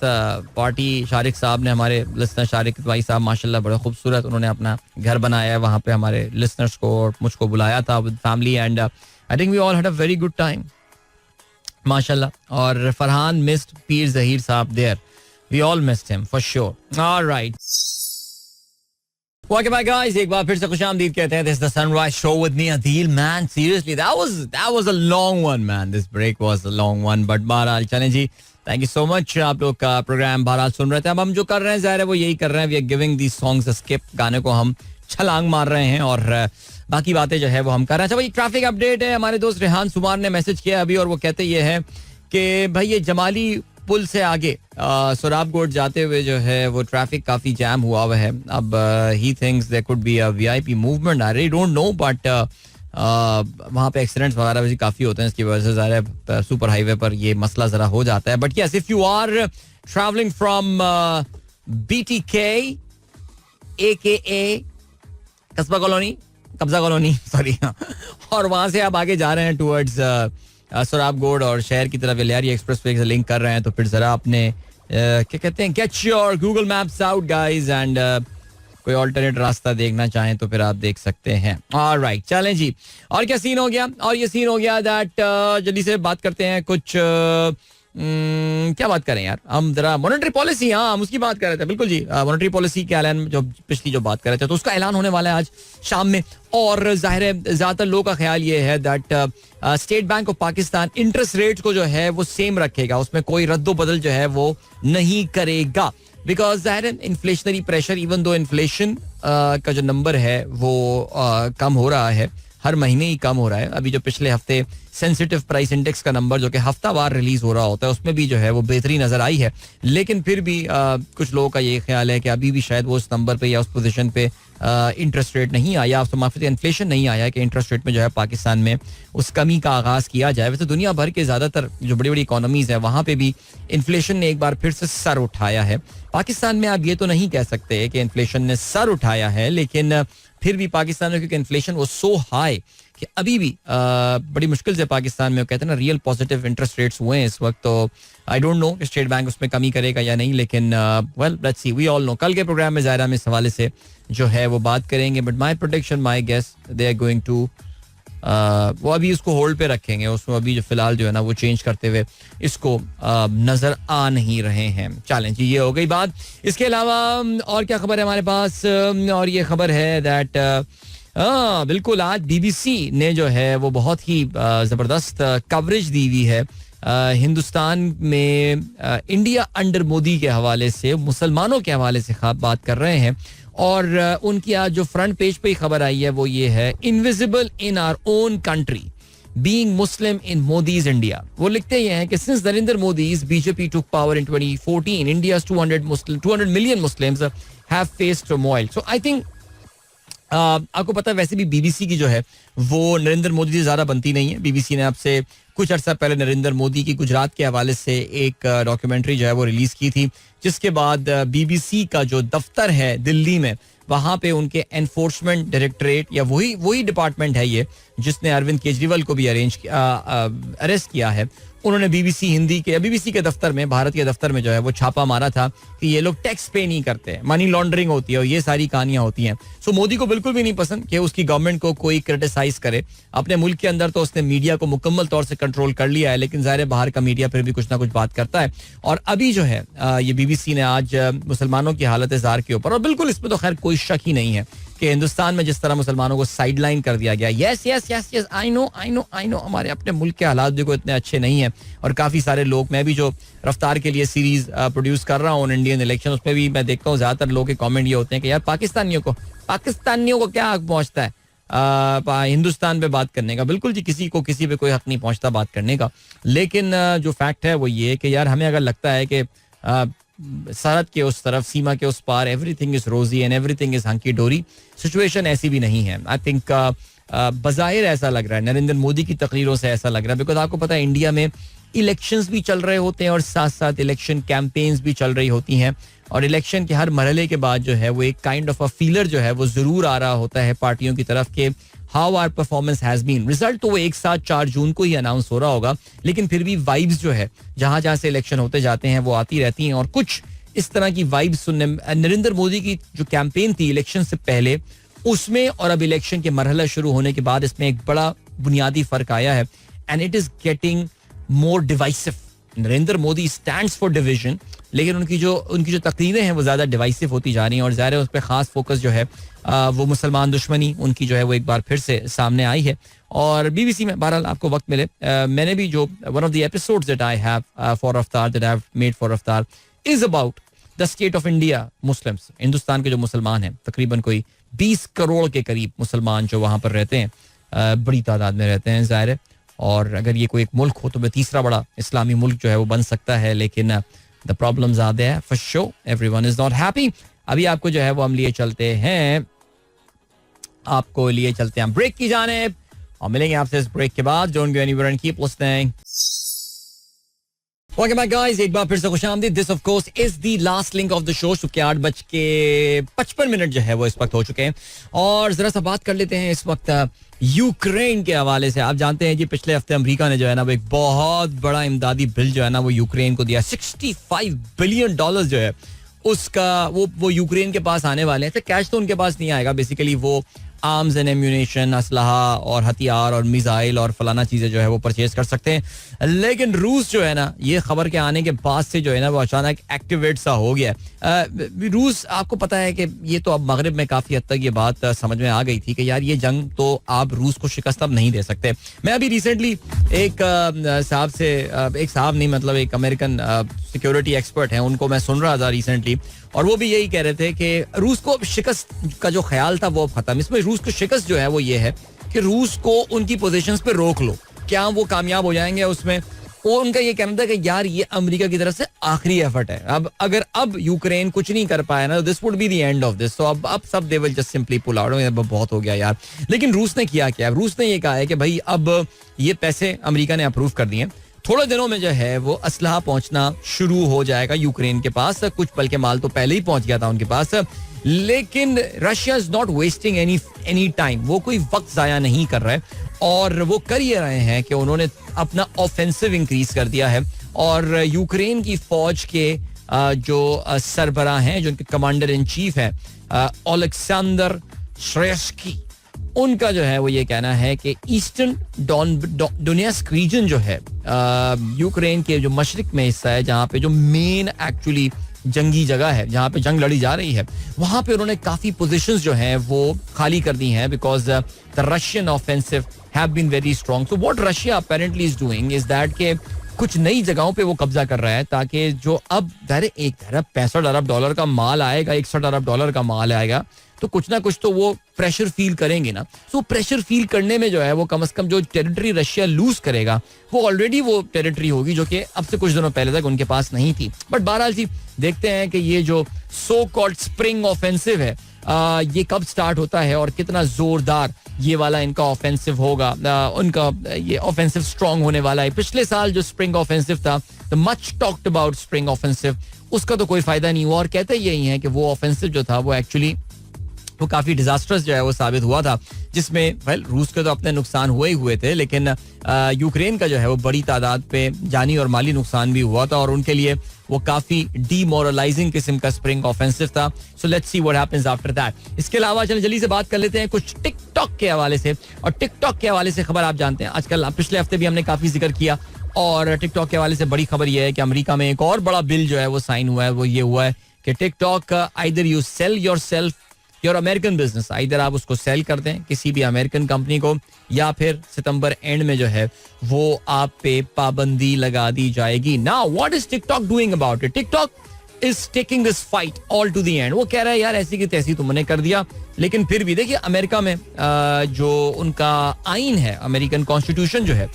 पार्टी शारिक साहब ने, हमारे लिसनर शारिक भाई साहब माशाल्लाह बड़े खूबसूरत, उन्होंने अपना घर बनाया है वहाँ पे हमारे लिसनर्स को और मुझको बुलाया था with family and I think we all had a very good time माशाल्लाह. और फरहान मिस्ड पीर जहीर साहब there, we all missed him for sure. Alright, welcome back guys, एक बार फिर से खुशामदीद कहते हैं. This is the Sunrise Show with me Adil man. Seriously, that was a long one man. This break was a long one, but बहरहाल चलें जी, थैंक यू सो मच. आप लोग का प्रोग्राम बहरहाल सुन रहे थे. अब हम जो कर रहे हैं ज़ाहिर है वो यही कर रहे हैं, we are giving these songs a skip, गाने को हम छलांग मार रहे हैं और बाकी बातें जो है वो हम कर रहे हैं. अच्छा भाई, ट्रैफिक अपडेट है. हमारे दोस्त रेहान सुमार ने मैसेज किया अभी और वो कहते ये है कि भाई ये जमाली पुल से आगे सोराबकोट जाते हुए जो है वो ट्रैफिक काफी जैम हुआ हुआ है. अब he thinks there could be a VIP movement, I really don't know, but वहाँ पे एक्सीडेंट्स वगैरह भी काफी होते हैं. इसकी वजह से ज़ाहिर सुपर हाईवे पर ये मसला जरा हो जाता है. But yes, if you are travelling from BTK AKA Qasba colony, Qabza colony sorry, और वहां से आप आगे जा रहे हैं टुवर्ड्स सोराबकोट और शहर की तरफ लियारी एक्सप्रेसवे से लिंक कर रहे हैं, तो फिर जरा अपने क्या कहते हैं, get your Google maps out guys and कोई ऑल्टरनेट रास्ता देखना चाहें तो फिर आप देख सकते हैं. ऑलराइट, चलें जी. और क्या सीन हो गया? और ये सीन हो गया दैट जल्दी से बात करते हैं कुछ क्या बात करें यार, हम जरा मॉनेटरी पॉलिसी, हाँ हम उसकी बात कर रहे थे. बिल्कुल जी, मॉनेटरी पॉलिसी के ऐलान जो पिछली जो बात कर रहे थे, तो उसका ऐलान होने वाला है आज शाम में. और जाहिर है ज्यादातर लोगों का ख्याल ये है that state Bank of Pakistan interest rate को जो है वो सेम रखेगा, उसमें कोई रद्दो बदल जो है वो नहीं करेगा. बिकॉज जाहिर है inflationary pressure, even though inflation का जो नंबर है वो कम हो रहा है, हर महीने ही कम हो रहा है. अभी जो पिछले हफ्ते सेंसिटिव प्राइस इंडेक्स का नंबर जो कि हफ्तावार रिलीज हो रहा होता है उसमें भी जो है वो बेहतरी नजर आई है. लेकिन फिर भी कुछ लोगों का ये ख्याल है कि अभी भी शायद वो उस नंबर पे या उस पोजीशन पे इंटरेस्ट रेट नहीं आया, माफी इन्फ्लेशन नहीं आया कि इंटरेस्ट रेट में जो है पाकिस्तान में उस कमी का आगाज किया जाए. वैसे दुनिया भर के ज्यादातर जो बड़ी बड़ी इकोनॉमीज है वहां पे भी इन्फ्लेशन ने एक बार फिर से सर उठाया है. पाकिस्तान में आप ये तो नहीं कह सकते कि इन्फ्लेशन ने सर उठाया है, लेकिन फिर भी पाकिस्तान में क्योंकि इन्फ्लेशन वो सो हाई कि अभी भी बड़ी मुश्किल से पाकिस्तान में कहते हैं ना रियल पॉजिटिव इंटरेस्ट रेट्स हुए हैं इस वक्त. तो आई डोंट नो कि स्टेट बैंक उसमें कमी करेगा या नहीं, लेकिन well let's see, we all know. कल के प्रोग्राम में ज़ाहिर हम इस हवाले से जो है वो बात करेंगे. But my prediction, my guess, they are going to वो अभी इसको होल्ड पे रखेंगे. उसमें अभी जो फिलहाल जो है ना वो चेंज करते हुए इसको नजर आ नहीं रहे हैं. चलें जी, ये हो गई बात. इसके अलावा और क्या खबर है हमारे पास? और ये खबर है दैट बिल्कुल आज BBC ने जो है वो बहुत ही जबरदस्त कवरेज दी हुई है हिंदुस्तान में इंडिया अंडर मोदी के हवाले से, मुसलमानों के हवाले से खास बात कर रहे हैं. और उनकी आज जो फ्रंट पेज पे ही खबर आई है वो ये है, invisible in our own country being Muslim in Modi's India. वो लिखते ये हैं कि सिंस Narendra Modi's BJP took power in 2014, India's 200 million Muslims have faced turmoil. So I think आपको पता है वैसे भी BBC की जो है वो नरेंद्र मोदी से ज्यादा बनती नहीं है. BBC ने आपसे कुछ अर्सा पहले नरेंद्र मोदी की गुजरात के हवाले से एक डॉक्यूमेंट्री जो है वो रिलीज की थी, जिसके बाद BBC का जो दफ्तर है दिल्ली में वहां पे उनके एनफोर्समेंट डायरेक्टरेट या वही डिपार्टमेंट है ये जिसने अरविंद केजरीवाल को भी अरेस्ट किया है. उन्होंने बीबीसी के दफ्तर में, भारत के दफ्तर में जो है वो छापा मारा था कि ये लोग टैक्स पे नहीं करते, मनी लॉन्ड्रिंग होती है और ये सारी कहानियां होती हैं. सो मोदी को बिल्कुल भी नहीं पसंद कि उसकी गवर्नमेंट को कोई क्रिटिसाइज करे. अपने मुल्क के अंदर तो उसने मीडिया को मुकम्मल तौर से कंट्रोल कर लिया है, लेकिन ज़ाहिर है बाहर का मीडिया फिर भी कुछ ना कुछ बात करता है. और अभी जो है ये बीबीसी ने आज मुसलमानों की हालत ज़ार के ऊपर, और बिल्कुल इसमें तो खैर कोई शक ही नहीं है कि हिंदुस्तान में जिस तरह मुसलमानों को साइडलाइन कर दिया गया. Yes yes yes yes I know हमारे अपने मुल्क के हालात देखो इतने अच्छे नहीं है. और काफ़ी सारे लोग, मैं भी जो रफ्तार के लिए सीरीज प्रोड्यूस कर रहा हूँ इंडियन इलेक्शन, उसमें भी मैं देखता हूँ ज़्यादातर लोगों के कमेंट ये होते हैं कि यार पाकिस्तानियों को क्या हक पहुँचता है हिंदुस्तान पे बात करने का. बिल्कुल जी, किसी पे कोई हक नहीं पहुँचता बात करने का. लेकिन जो फैक्ट है वो ये कि यार हमें अगर लगता है कि सरहद के उस तरफ, सीमा के उस पार एवरीथिंग इज रोजी एंड एवरीथिंग इज हंकी डोरी, सिचुएशन ऐसी भी नहीं है. आई थिंक बज़ाहिर ऐसा लग रहा है, नरेंद्र मोदी की तकरीरों से ऐसा लग रहा है. बिकॉज आपको पता है इंडिया में इलेक्शंस भी चल रहे होते हैं और साथ साथ इलेक्शन कैंपेन्स भी चल रही होती हैं. और इलेक्शन के हर मरहले के बाद जो है वो एक काइंड ऑफ अ फीलर जो है वो जरूर आ रहा होता है पार्टियों की तरफ के how our performance has been. Result तो वो एक साथ 4 जून को ही अनाउंस हो रहा होगा, लेकिन फिर भी वाइब्स जो है जहां जहां से इलेक्शन होते जाते हैं वो आती रहती हैं. और कुछ इस तरह की वाइब्स सुनने, नरेंद्र मोदी की जो कैंपेन थी इलेक्शन से पहले, उसमें और अब इलेक्शन के मरहला शुरू होने के बाद इसमें एक बड़ा बुनियादी फर्क आया है. And it is getting more divisive. Narendra Modi stands for division, लेकिन उनकी जो तकरीरें हैं वो ज्यादा डिवाइसिव होती जा रही हैं. और ज़ाहिर है उस पर खास फोकस जो है वो मुसलमान दुश्मनी उनकी जो है वो एक बार फिर से सामने आई है. और बीबीसी में बहरहाल आपको वक्त मिले, मैंने भी जो one of the episodes that I have for Raftaar, that I have made for Raftaar, is about the state of India Muslims. Hindustan के जो मुसलमान हैं, तकरीबन कोई 20 करोड़ के करीब मुसलमान जो वहाँ पर रहते हैं, बड़ी तादाद में रहते हैं ज़ाहिर है. और अगर ये कोई एक मुल्क हो तो वह तीसरा बड़ा इस्लामी मुल्क जो है वो बन सकता है. लेकिन the problems are there for sure, everyone is not happy. अभी आपको जो है वो हम लिए चलते हैं ब्रेक की जानिब, और मिलेंगे आपसे इस ब्रेक के बाद. Don't go anywhere and keep listening. Welcome back guys, एक बार फिर से खुशामदीद. This of course is the last link of the show. चूंकि 8:55 जो है वो इस वक्त हो चुके हैं, और जरा सा बात कर लेते हैं इस वक्त यूक्रेन के हवाले से. आप जानते हैं जी पिछले हफ्ते अमेरिका ने जो है ना वो एक बहुत बड़ा इमदादी बिल जो है ना वो यूक्रेन को दिया. $65 बिलियन जो है उसका वो यूक्रेन के पास आने वाले हैं. तो कैश तो उनके पास नहीं आएगा, बेसिकली वो आर्म्स एंड एम्यूनेशन, असलहा और हथियार और मिसाइल और फलाना चीज़ें जो है वो परचेज कर सकते हैं. लेकिन रूस जो है ना, ये खबर के आने के बाद से जो है ना वो अचानक एक्टिवेट सा हो गया. रूस, आपको पता है कि ये तो अब मगरिब में काफ़ी हद तक ये बात समझ में आ गई थी कि यार ये जंग तो आप रूस को शिकस्त अब नहीं दे सकते. मैं अभी रिसेंटली एक साहब नहीं, मतलब एक अमेरिकन सिक्योरिटी एक्सपर्ट हैं, उनको मैं सुन रहा था रिसेंटली, और वो भी यही कह रहे थे कि रूस को शिकस्त का जो ख्याल था वो खत्म. इसमें रूस को शिकस्त जो है वो ये है कि रूस को उनकी पोजीशंस पे रोक लो. क्या वो कामयाब हो जाएंगे उसमें? वो उनका ये कहना था कि यार ये अमेरिका की तरफ से आखिरी एफर्ट है. अब यूक्रेन कुछ नहीं कर पाया ना, this would be the end of this. तो अब सब they will just simply pull out. बहुत हो गया यार. लेकिन रूस ने किया क्या? रूस ने ये कहा है कि भाई अब ये पैसे अमेरिका ने अप्रूव कर दिए, थोड़े दिनों में जो है वो असलहा पहुंचना शुरू हो जाएगा यूक्रेन के पास. कुछ पल के माल तो पहले ही पहुंच गया था उनके पास. लेकिन Russia is not wasting any time. वो कोई वक्त जाया नहीं कर रहा है, और वो कर ये रहे हैं कि उन्होंने अपना ऑफेंसिव इंक्रीज कर दिया है. और यूक्रेन की फौज के जो सरबराह हैं, जो उनके कमांडर इन चीफ है ओलेक्सेंडर श्रेस्की, उनका जो है वो ये कहना है कि ईस्टर्न डोनेस्क रीजन जो है यूक्रेन के जो मशरिक में हिस्सा है, जहाँ पे जो मेन एक्चुअली जंगी जगह है, जहाँ पे जंग लड़ी जा रही है, वहाँ पे उन्होंने काफ़ी पोजीशंस जो हैं वो खाली कर दी हैं, because the Russian offensive have been very strong. So what Russia apparently is doing is that के कुछ नई जगहों पे वो कब्जा कर रहा है, ताकि जो अब $65 अरब का माल आएगा, $61 अरब का माल आएगा, तो कुछ ना कुछ तो वो प्रेशर फील करेंगे ना. सो प्रेशर फील करने में जो है वो कम से कम जो टेरिटरी रशिया लूज करेगा वो ऑलरेडी वो टेरिटरी होगी जो कि अब से कुछ दिनों पहले तक उनके पास नहीं थी. बट बहरहाल जी देखते हैं कि ये जो सो कॉल्ड स्प्रिंग ऑफेंसिव है ये कब स्टार्ट होता है और कितना जोरदार ये वाला इनका ऑफेंसिव होगा. उनका ये ऑफेंसिव स्ट्रांग होने वाला है. पिछले साल जो स्प्रिंग ऑफेंसिव था, the much talked about spring offensive, उसका तो कोई फायदा नहीं हुआ. और कहते यही है कि वो ऑफेंसिव जो था वो एक्चुअली वो काफी डिजास्टर्स जो है वो साबित हुआ था, जिसमें रूस के तो अपने नुकसान हुए थे, लेकिन यूक्रेन का जो है वो बड़ी तादाद पे जानी और माली नुकसान भी हुआ था और उनके लिए वो काफी डीमोरलाइजिंग किस्म का स्प्रिंग ऑफेंसिव था. So let's see what happens after that. इसके अलावा चलिए जल्दी से बात कर लेते हैं कुछ टिकटॉक के हवाले से. और टिकटॉक के हवाले से खबर आप जानते हैं, आजकल पिछले हफ्ते भी हमने काफी जिक्र किया, और टिकटॉक के हवाले से बड़ी खबर यह है कि अमेरिका में एक और बड़ा बिल जो है वो साइन हुआ है. वो ये हुआ है कि TikTok either you cell yourself your American business, इधर आप उसको सेल कर दें किसी भी अमेरिकन कंपनी को, या फिर सितंबर एंड में जो है वो आप पे पाबंदी लगा दी जाएगी. Now what is TikTok doing about it? TikTok is taking this fight all to the end. वो कह रहा है यार ऐसी की तैसी तुमने कर दिया, लेकिन फिर भी देखिए अमेरिका में जो उनका आइन है, अमेरिकन कॉन्स्टिट्यूशन जो है,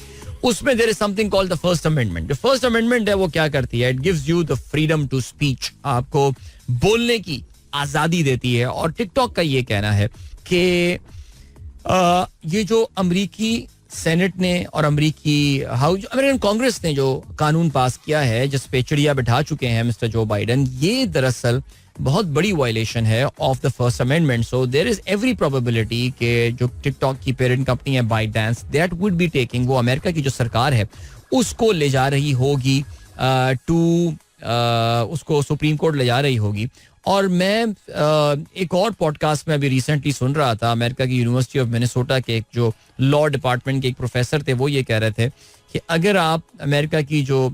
उसमें there is something called the first amendment. जो फर्स्ट अमेंडमेंट है वो क्या करती है? It gives you the freedom to speech, आपको बोलने की आजादी देती है. और टिकटॉक का ये कहना है कि ये जो अमेरिकी सेनेट ने और अमेरिकन कांग्रेस ने जो कानून पास किया है, जिस पे चिड़िया बिठा चुके हैं मिस्टर जो बाइडन, ये दरअसल बहुत बड़ी वायलेशन है of the first amendment. So there is every probability कि जो टिकटॉक की पेरेंट कंपनी है ByteDance, that would be taking, वो अमेरिका की जो सरकार है उसको ले जा रही होगी उसको सुप्रीम कोर्ट ले जा रही होगी. और मैं एक और पॉडकास्ट में अभी रिसेंटली सुन रहा था, अमेरिका की यूनिवर्सिटी ऑफ मिनेसोटा के एक जो लॉ डिपार्टमेंट के एक प्रोफेसर थे, वो ये कह रहे थे कि अगर आप अमेरिका की जो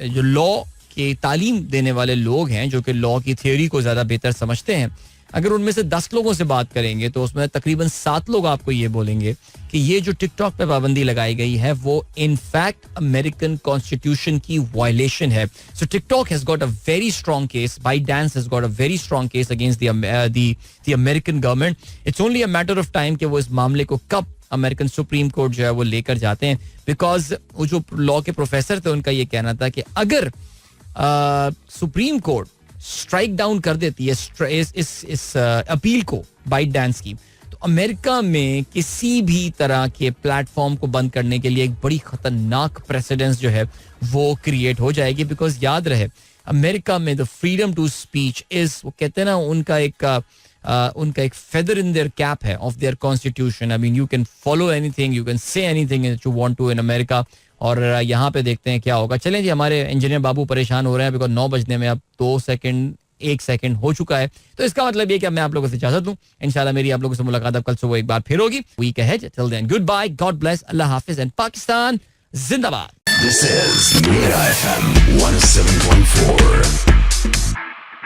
लॉ की तालीम देने वाले लोग हैं, जो कि लॉ की थ्योरी को ज़्यादा बेहतर समझते हैं, अगर उनमें से 10 लोगों से बात करेंगे तो उसमें तकरीबन 7 लोग आपको ये बोलेंगे कि ये जो टिकटॉक पे पाबंदी लगाई गई है वो इनफैक्ट अमेरिकन कॉन्स्टिट्यूशन की वायलेशन है. So TikTok has got a very strong case, ByteDance has got a very strong case against the American government. It's only a matter of time कि वो इस मामले को कब अमेरिकन सुप्रीम कोर्ट जो है वो लेकर जाते हैं. बिकॉज वो जो लॉ के प्रोफेसर थे उनका ये कहना था कि अगर सुप्रीम कोर्ट स्ट्राइक डाउन कर देती है इस अपील को बाइटडांस की, तो अमेरिका में किसी भी तरह के प्लेटफॉर्म को बंद करने के लिए एक बड़ी खतरनाक प्रेसिडेंस जो है वो क्रिएट हो जाएगी. बिकॉज याद रहे अमेरिका में the freedom to speech is, वो कहते हैं ना, उनका एक फेदर इन देयर कैप है of their constitution. I mean you can follow anything, you can say anything that you want to in America. और यहाँ पे देखते हैं क्या होगा. चलें जी, हमारे इंजीनियर बाबू परेशान हो रहे हैं बिकॉज 9 बजने में अब 1 सेकंड हो चुका है. तो इसका मतलब ये कि मैं आप लोगों से इजाजत दूं. इंशाल्लाह मेरी आप लोगों से मुलाकात अब कल सुबह एक बार फिर होगी. Week ahead, till then goodbye, God bless, Allah हाफिज एंड पाकिस्तान जिंदाबाद. This is Mira FM 107.4.